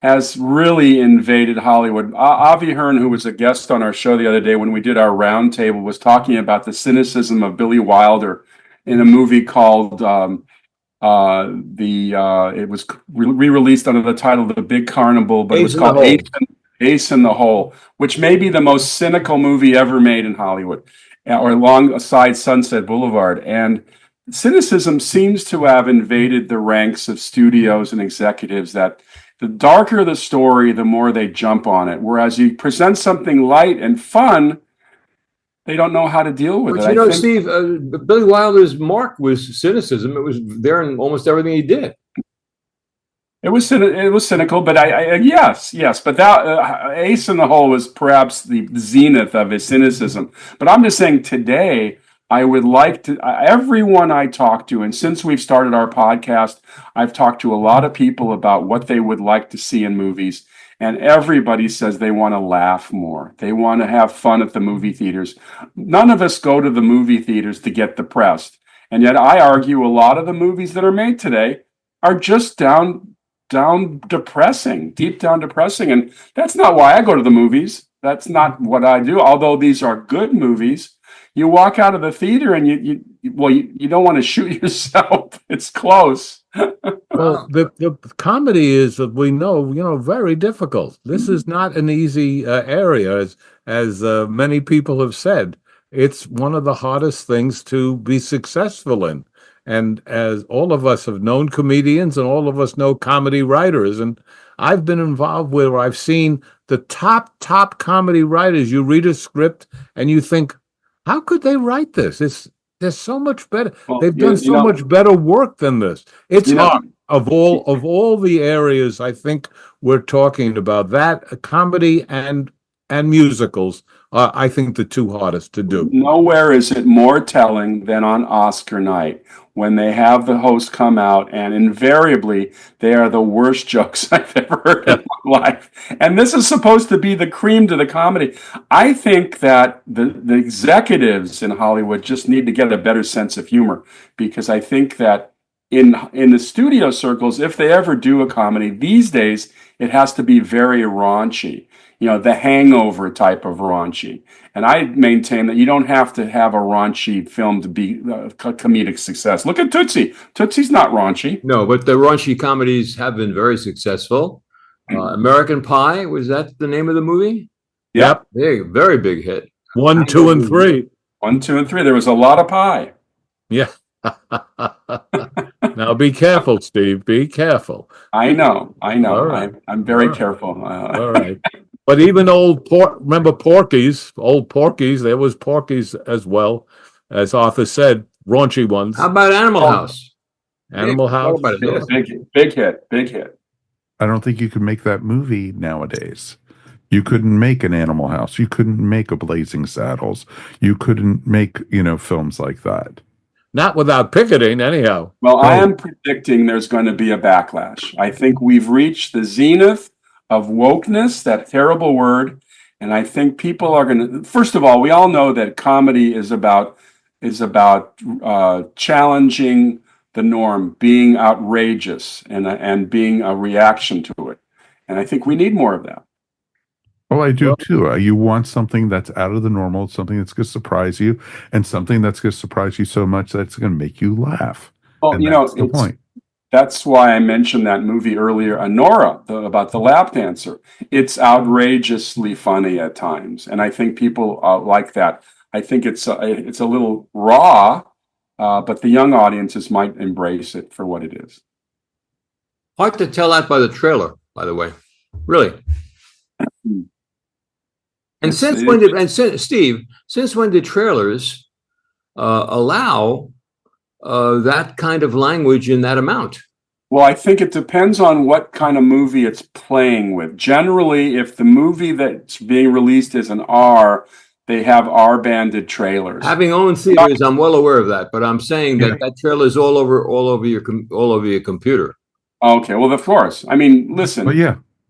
has really invaded Hollywood. Avi Hearn, who was a guest on our show the other day when we did our roundtable, was talking about the cynicism of Billy Wilder in a movie called it was re-released under the title The Big Carnival, but it was called Ace in the Hole, which may be the most cynical movie ever made in Hollywood, or alongside Sunset Boulevard. And cynicism seems to have invaded the ranks of studios and executives, that the darker the story, the more they jump on it. Whereas you present something light and fun, they don't know how to deal with it.
But Steve, Billy Wilder's mark was cynicism. It was there in almost everything he did.
It was cynical, but yes. But that Ace in the Hole was perhaps the zenith of his cynicism. But I'm just saying today, I would like to, everyone I talk to, and since we've started our podcast, I've talked to a lot of people about what they would like to see in movies. And everybody says they want to laugh more. They want to have fun at the movie theaters. None of us go to the movie theaters to get depressed. And yet I argue a lot of the movies that are made today are just deep down depressing. And that's not why I go to the movies. That's not what I do. Although these are good movies, you walk out of the theater and you don't want to shoot yourself. It's close.
Well, the comedy is, we know, very difficult. This is not an easy area, as many people have said. It's one of the hardest things to be successful in. And as all of us have known comedians, and all of us know comedy writers, and I've been involved where I've seen the top comedy writers. You read a script and you think, how could they write this? They're so much better. Well, they've done so much better work than this. It's hard. Of all the areas, I think we're talking about, that comedy and musicals are, I think, the two hardest to do.
Nowhere is it more telling than on Oscar night, when they have the host come out, and invariably they are the worst jokes I've ever heard in life. And this is supposed to be the cream to the comedy. I think that the executives in Hollywood just need to get a better sense of humor, because I think that in the studio circles, if they ever do a comedy these days, it has to be very raunchy, the Hangover type of raunchy. And I maintain that you don't have to have a raunchy film to be a comedic success. Look at Tootsie. Tootsie's not raunchy.
No, but the raunchy comedies have been very successful. American Pie, was that the name of the movie?
Yep.
Big, very big hit.
1, 2, and 3.
1, 2, and 3. There was a lot of pie.
Yeah. Now be careful, Steve. Be careful.
I know.
All right.
I'm very
All right.
careful.
All right. But even remember Porky's, old Porky's, there was Porky's as well, as Arthur said, raunchy ones.
How about Animal House?
Animal House.
Talk about it.
Big hit.
I don't think you could make that movie nowadays. You couldn't make an Animal House. You couldn't make a Blazing Saddles. You couldn't make, films like that.
Not without picketing, anyhow.
Well, I am predicting there's going to be a backlash. I think we've reached the zenith of wokeness, that terrible word. And I think people are going to, first of all, we all know that comedy is about challenging the norm, being outrageous and being a reaction to it. And I think we need more of that.
Well, I do too. You want something that's out of the normal, something that's going to surprise you, and something that's going to surprise you so much that it's going to make you laugh.
Well,
and that's the point.
That's why I mentioned that movie earlier, Honora, about the lap dancer. It's outrageously funny at times, and I think people like that. I think it's a little raw, but the young audiences might embrace it for what it is.
Hard to tell that by the trailer, by the way. Really. And since when did trailers allow that kind of language in that amount?
Well, I think it depends on what kind of movie it's playing with. Generally, if the movie that's being released is an R, they have R-banded trailers.
Having owned theaters, I'm well aware of that, but I'm saying that trailer is all over your computer.
Okay, well, of course. I mean, listen.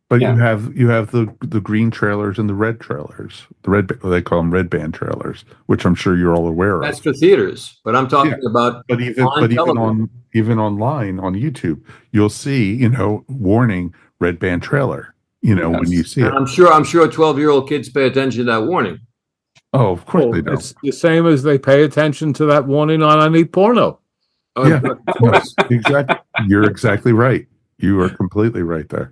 But you have the green trailers and the red trailers. They call them red band trailers, which I'm sure you're all aware of.
That's for theaters, but I'm talking about
even online on YouTube, you'll see warning red band trailer. When you see it.
I'm sure 12-year-old kids pay attention to that warning.
Oh, of course they do.
It's the same as they pay attention to that warning on any porno.
Yeah, exactly. You're exactly right. You are completely right there.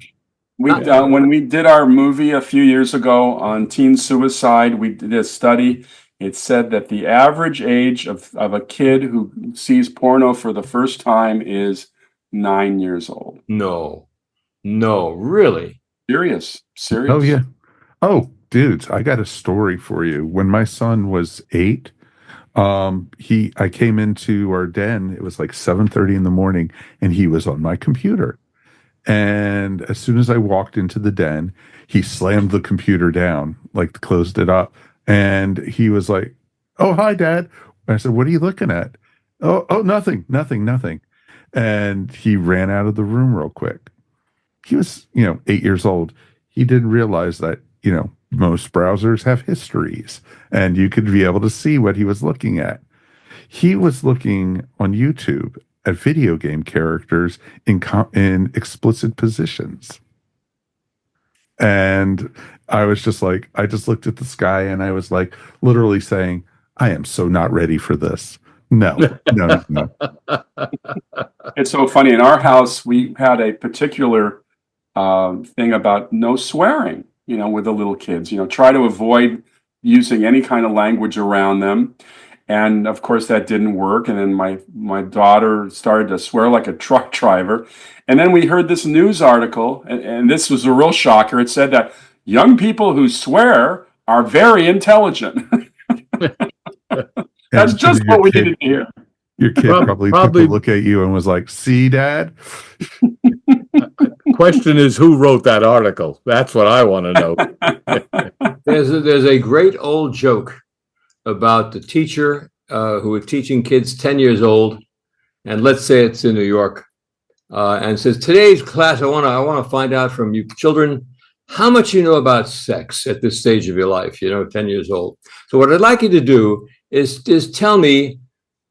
When we did our movie a few years ago on teen suicide, we did a study. It said that the average age of a kid who sees porno for the first time is 9 years old.
No, really?
Serious.
Oh, yeah. Oh, dudes, I got a story for you. When my son was 8, I came into our den. It was like 7:30 in the morning, and he was on my computer. And as soon as I walked into the den, he slammed the computer down, closed it up. And he was like, "Oh, hi, Dad." I said, "What are you looking at?" Oh, nothing. And he ran out of the room real quick. He was, 8 years old. He didn't realize that, most browsers have histories, and you could be able to see what he was looking at. He was looking on YouTube at video game characters in explicit positions. And I was just like, I just looked at the sky and I was like, literally saying, I am so not ready for this. No.
It's so funny. In our house, we had a particular thing about no swearing, with the little kids, try to avoid using any kind of language around them. And of course that didn't work. And then my daughter started to swear like a truck driver. And then we heard this news article, and this was a real shocker. It said that young people who swear are very intelligent. That's just what we needed to hear.
Your kid probably took a look at you and was like, "See, Dad?"
Question is, who wrote that article? That's what I want to know.
There's a great old joke about the teacher who was teaching kids 10 years old, and let's say it's in New York, and says, "Today's class, I want to find out from you children, how much you know about sex at this stage of your life, 10 years old. So what I'd like you to do is tell me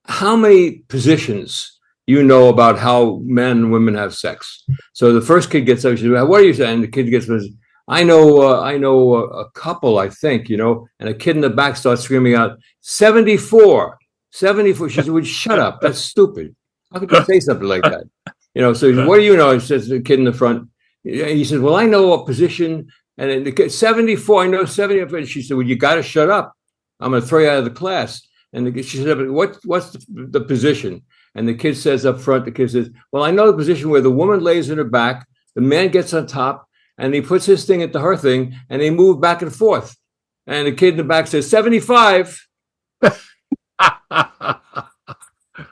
how many positions you know about how men and women have sex. So the first kid gets up, she says, what are you saying? The kid gets, I know a couple, I think, and a kid in the back starts screaming out, 74. She said, well, shut up. That's stupid. How could you say something like that? So what do you know? It says the kid in the front. He says, well, I know a position. And the kid, 74, I know 74. And she said, well, you got to shut up. I'm going to throw you out of the class. And she said, but what's the position? And the kid says up front, the kid says, well, I know the position where the woman lays on her back, the man gets on top, and he puts his thing into her thing, and they move back and forth. And the kid in the back says, 75.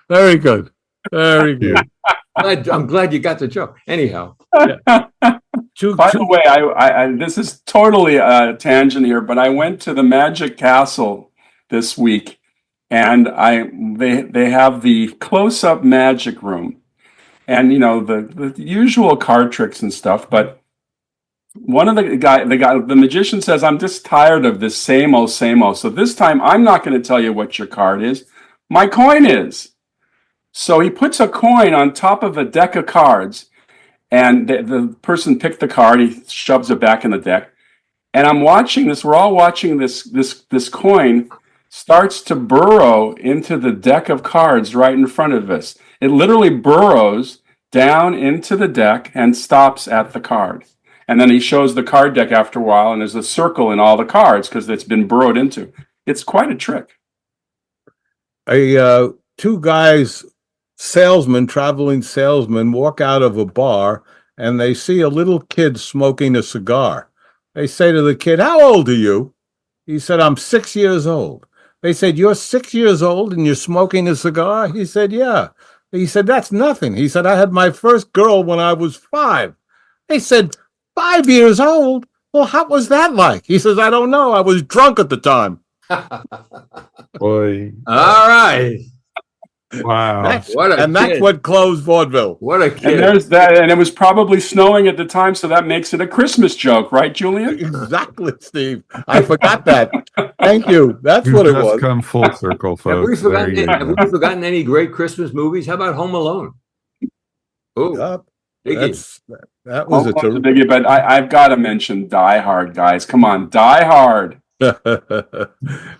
Very good. Very good.
I'm glad you got the joke. Anyhow.
By the way, I this is totally a tangent here, but I went to the Magic Castle this week, and they have the close-up magic room, and the usual card tricks and stuff. But one of the magician says, "I'm just tired of this same old, same old. So this time, I'm not going to tell you what your card is. My coin is." So he puts a coin on top of a deck of cards, and the person picked the card. He shoves it back in the deck, and I'm watching this. We're all watching this coin starts to burrow into the deck of cards right in front of us. It literally burrows down into the deck and stops at the card. And then he shows the card deck after a while, and there's a circle in all the cards because it's been burrowed into. It's quite a trick.
Two guys, traveling salesmen, walk out of a bar, and they see a little kid smoking a cigar. They say to the kid, "How old are you?" He said, "I'm 6 years old." They said, "You're 6 years old and you're smoking a cigar?" He said, "Yeah." He said, "That's nothing." He said, "I had my first girl when I was 5. They said, 5 years old? Well, how was that like? He says, "I don't know. I was drunk at the time."
Boy.
All right.
Wow.
That's what closed vaudeville.
What a kid.
And there's that, and it was probably snowing at the time, so that makes it a Christmas joke, right, Julian?
Exactly, Steve. I forgot that. Thank you. That's what it was.
Just come full circle, folks.
Have we forgotten any great Christmas movies? How about Home Alone? Oh,
that was a
biggie, but I've got to mention Die Hard, guys. Come on, Die Hard.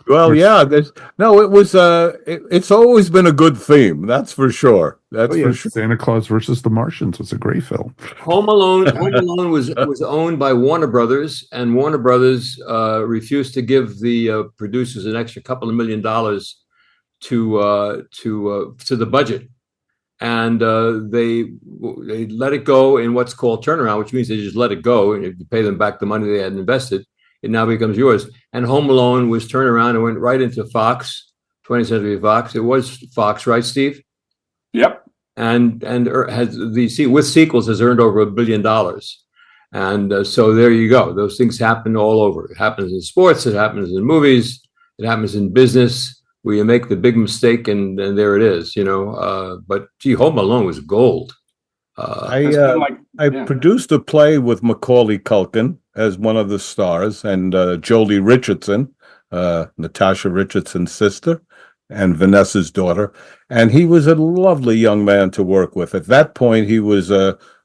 Well, yeah. It's always been a good theme. That's for sure. For sure.
Santa Claus versus the Martians was a great film.
Home Alone was owned by Warner Brothers, and Warner Brothers refused to give the producers an extra couple of $1 million to the budget, and they let it go in what's called turnaround, which means they just let it go, and if you pay them back the money they had invested, it now becomes yours. And Home Alone was turned around and went right into Fox, 20th Century Fox. It was Fox, right, Steve?
Yep.
And has with sequels has earned over $1 billion. And so there you go. Those things happen all over. It happens in sports. It happens in movies. It happens in business, where you make the big mistake and there it is, But gee, Home Alone was gold.
I produced a play with Macaulay Culkin as one of the stars, and Jolie Richardson, Natasha Richardson's sister, and Vanessa's daughter. And he was a lovely young man to work with. At that point, he was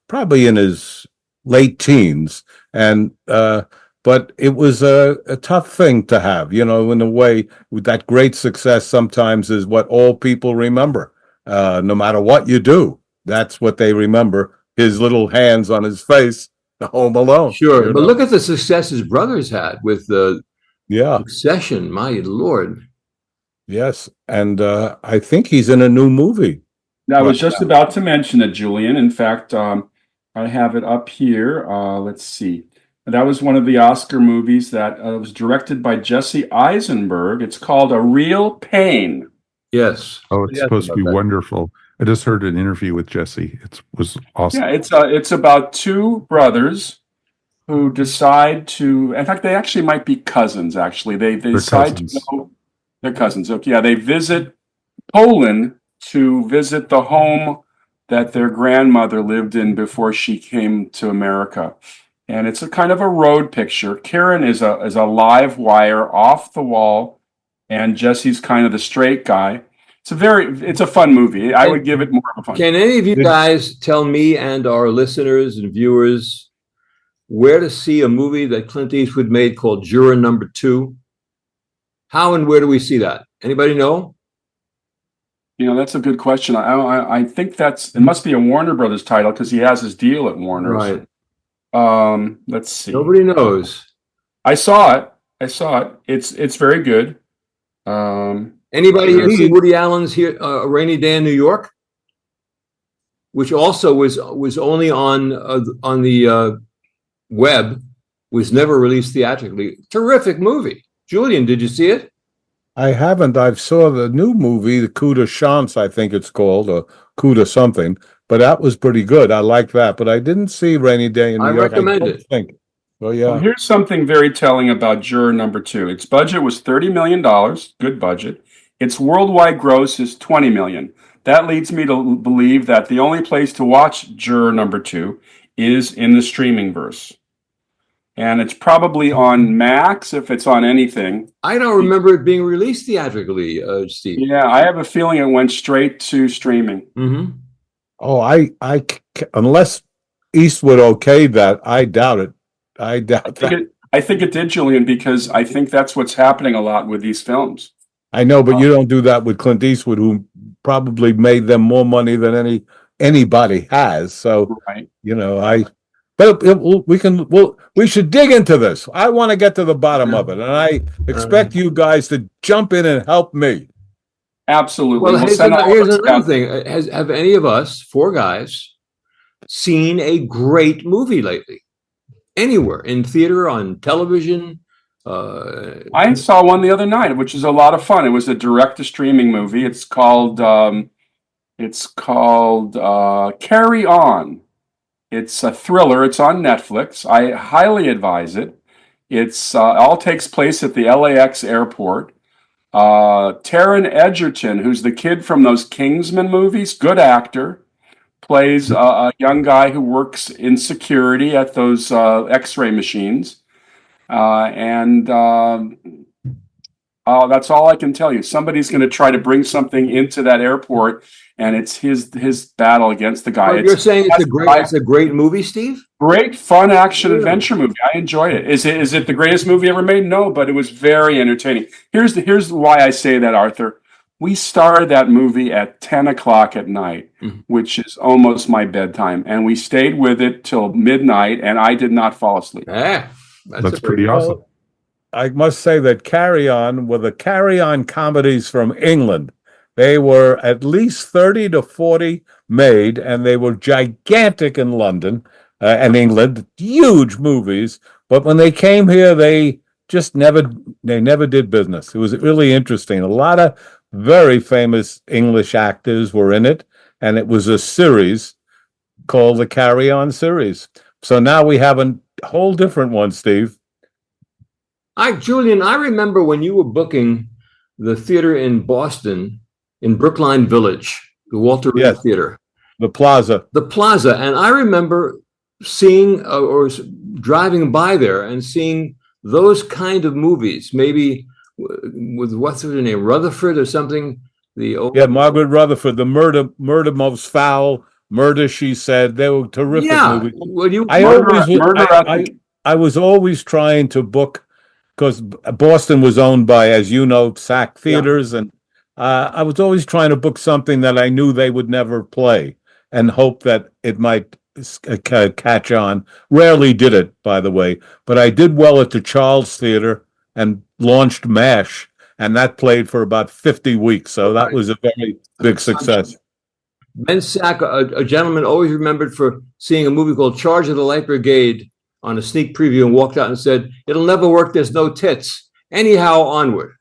probably in his late teens, and but it was a tough thing to have, in a way. With that great success sometimes is what all people remember, no matter what you do. That's what they remember, his little hands on his face, Home Alone.
Sure, but look at the success his brothers had with Succession, my Lord.
Yes, and I think he's in a new movie.
I was just about to mention it, Julian. In fact, I have it up here. Let's see. That was one of the Oscar movies that was directed by Jesse Eisenberg. It's called A Real Pain.
Yes.
Oh, it's supposed to be wonderful. I just heard an interview with Jesse. It was awesome.
Yeah, it's about two brothers who decide to. In fact, they actually might be cousins. Actually, they decide to go. They're cousins. Okay, yeah, they visit Poland to visit the home that their grandmother lived in before she came to America. and it's a kind of a road picture. Karen is a live wire, off the wall, and Jesse's kind of the straight guy. It's a fun movie. I would give it more of a fun.
Can any of you guys tell me and our listeners and viewers where to see a movie that Clint Eastwood made called Juror Number 2? How and where do we see that? Anybody know?
That's a good question. I think it must be a Warner Brothers title because he has his deal at Warner's.
Right.
Let's see.
Nobody knows.
I saw it. It's very good.
Anybody here see Woody Allen's A Rainy Day in New York, which also was only on the web, was never released theatrically. Terrific movie. Julian, did you see it?
I haven't. I saw the new movie, the Coup de Chance, I think it's called, or Coup de something, but that was pretty good. I like that, but I didn't see Rainy Day in New York.
I recommend it.
Well, yeah.
Well, here's something very telling about Juror Number 2. Its budget was $30 million, good budget. Its worldwide gross is $20 million. That leads me to believe that the only place to watch Juror Number 2 is in the streaming verse. And it's probably on Max, if it's on anything.
I don't remember it being released theatrically, Steve.
Yeah, I have a feeling it went straight to streaming.
Mm-hmm.
Oh, I unless Eastwood okayed that, I doubt it. I doubt that.
I think it did, Julian, because I think that's what's happening a lot with these films.
I know, but you don't do that with Clint Eastwood, who probably made them more money than anybody has. So,
right.
We should dig into this. I want to get to the bottom of it, and I expect you guys to jump in and help me.
Absolutely.
Well, here's another thing. Have any of us, four guys, seen a great movie lately? Anywhere, in theater, on television?
I saw one the other night, which is a lot of fun. It was a direct-to-streaming movie. It's called Carry On. It's a thriller. It's on Netflix. I highly advise it. It's all takes place at the LAX airport. Taron Egerton, who's the kid from those Kingsman movies, good actor, plays a young guy who works in security at those X-ray machines. That's all I can tell you. Somebody's going to try to bring something into that airport, and it's his battle against the guy.
You're saying it's a great movie, Steve?
Great, fun action adventure movie. I enjoyed it. Is it the greatest movie ever made? No, but it was very entertaining. Here's why I say that, Arthur. We started that movie at 10 o'clock at night, which is almost my bedtime, and we stayed with it till midnight, and I did not fall asleep.
That's pretty awesome.
I must say that Carry On were the Carry On comedies from England. They were at least 30 to 40 made, and they were gigantic in London and England, huge movies. But when they came here, they never did business. It was really interesting. A lot of very famous English actors were in it, and it was a series called the Carry On series. So now we have a whole different one, Steve.
Julian, I remember when you were booking the theater in Boston, in Brookline Village, the Walter Reed Theater.
The Plaza.
And I remember seeing or driving by there and seeing those kind of movies, maybe with what's her name, Rutherford or something?
Margaret Rutherford, the Murder Most Foul, Murder, She Said. They were terrific movies.
Well,
I was always trying to book, because Boston was owned by, as you know, SAC Theaters, and I was always trying to book something that I knew they would never play and hope that it might catch on. Rarely did it, by the way, but I did well at the Charles Theater and launched MASH, and that played for about 50 weeks, so that was a very big success.
Ben Sack, a gentleman always remembered for seeing a movie called Charge of the Light Brigade on a sneak preview and walked out and said, "It'll never work, there's no tits. Anyhow, onward."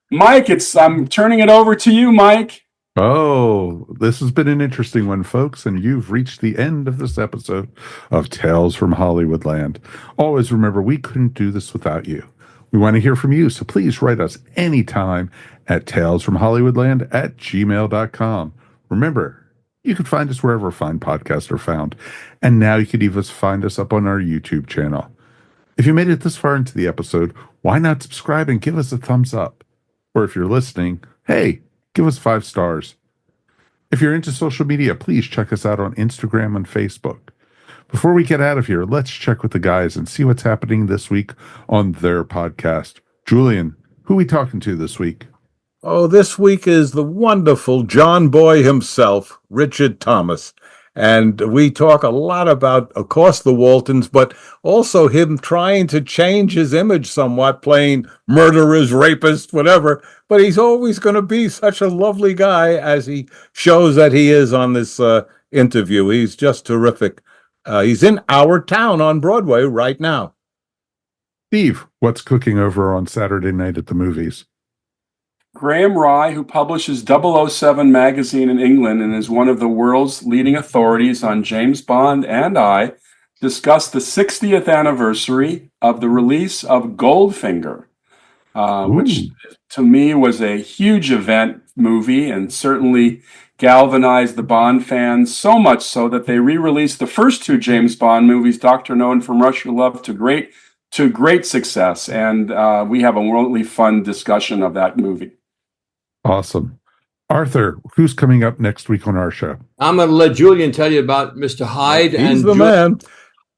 Mike, I'm turning it over to you, Mike.
Oh, this has been an interesting one, folks, and you've reached the end of this episode of Tales from Hollywoodland. Always remember, we couldn't do this without you. We want to hear from you, so please write us anytime at talesfromhollywoodland@gmail.com. Remember, You can find us wherever fine podcasts are found. And now you can even find us up on our YouTube channel. If you made it this far into the episode, why not subscribe and give us a thumbs up? Or if you're listening, hey, give us 5 stars. If you're into social media, please check us out on Instagram and Facebook. Before we get out of here, let's check with the guys and see what's happening this week on their podcast. Julian, who are we talking to this week?
Oh, this week is the wonderful John Boy himself, Richard Thomas. And we talk a lot about, of course, the Waltons, but also him trying to change his image somewhat, playing murderers, rapists, whatever. But he's always going to be such a lovely guy as he shows that he is on this interview. He's just terrific. He's in our town on Broadway right now.
Steve, what's cooking over on Saturday night at the movies?
Graham Rye, who publishes 007 magazine in England and is one of the world's leading authorities on James Bond, and I discussed the 60th anniversary of the release of Goldfinger, which to me was a huge event movie and certainly galvanized the Bond fans, so much so that they re-released the first 2 James Bond movies, Dr. No and From Russia with Love, to great success. And we have a really fun discussion of that movie.
Awesome. Arthur, who's coming up next week on our show?
I'm going to let Julian tell you about Mr. Hyde.
He's the man.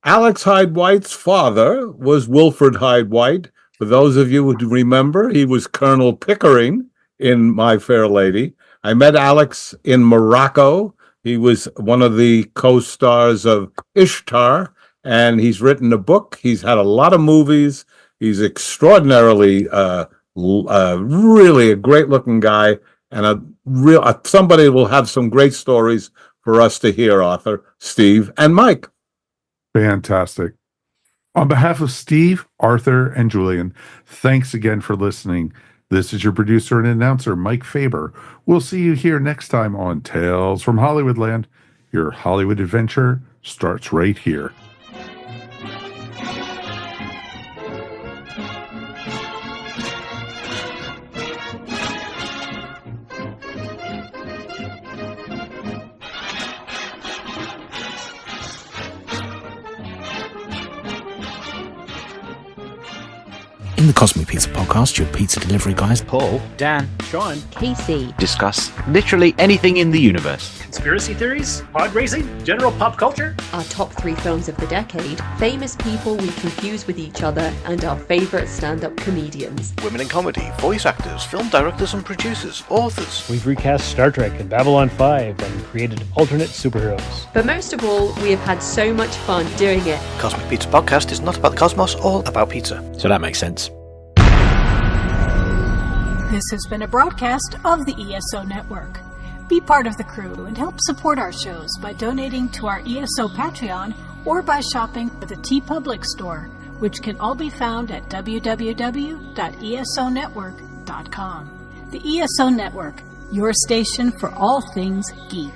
Alex Hyde White's father was Wilfred Hyde White. For those of you who remember, he was Colonel Pickering in My Fair Lady. I met Alex in Morocco. He was one of the co-stars of Ishtar, and he's written a book. He's had a lot of movies. He's extraordinarily, really a great-looking guy, and somebody will have some great stories for us to hear, Arthur, Steve, and Mike.
Fantastic. On behalf of Steve, Arthur, and Julian, thanks again for listening. This is your producer and announcer, Mike Faber. We'll see you here next time on Tales from Hollywoodland. Your Hollywood adventure starts right here.
In the Cosmic Pizza Podcast, your pizza delivery guys,
Paul, Dan, Sean,
Casey,
discuss literally anything in the universe.
Conspiracy theories, pod racing, general pop culture.
Our top 3 films of the decade, famous people we confuse with each other, and our favourite stand-up comedians.
Women in comedy, voice actors, film directors and producers, authors.
We've recast Star Trek and Babylon 5 and created alternate superheroes.
But most of all, we have had so much fun doing it.
Cosmic Pizza Podcast is not about the cosmos or about pizza.
so that makes sense.
This has been a broadcast of the ESO Network. Be part of the crew and help support our shows by donating to our ESO Patreon or by shopping at the TeePublic store, which can all be found at www.esonetwork.com. The ESO Network, your station for all things geek.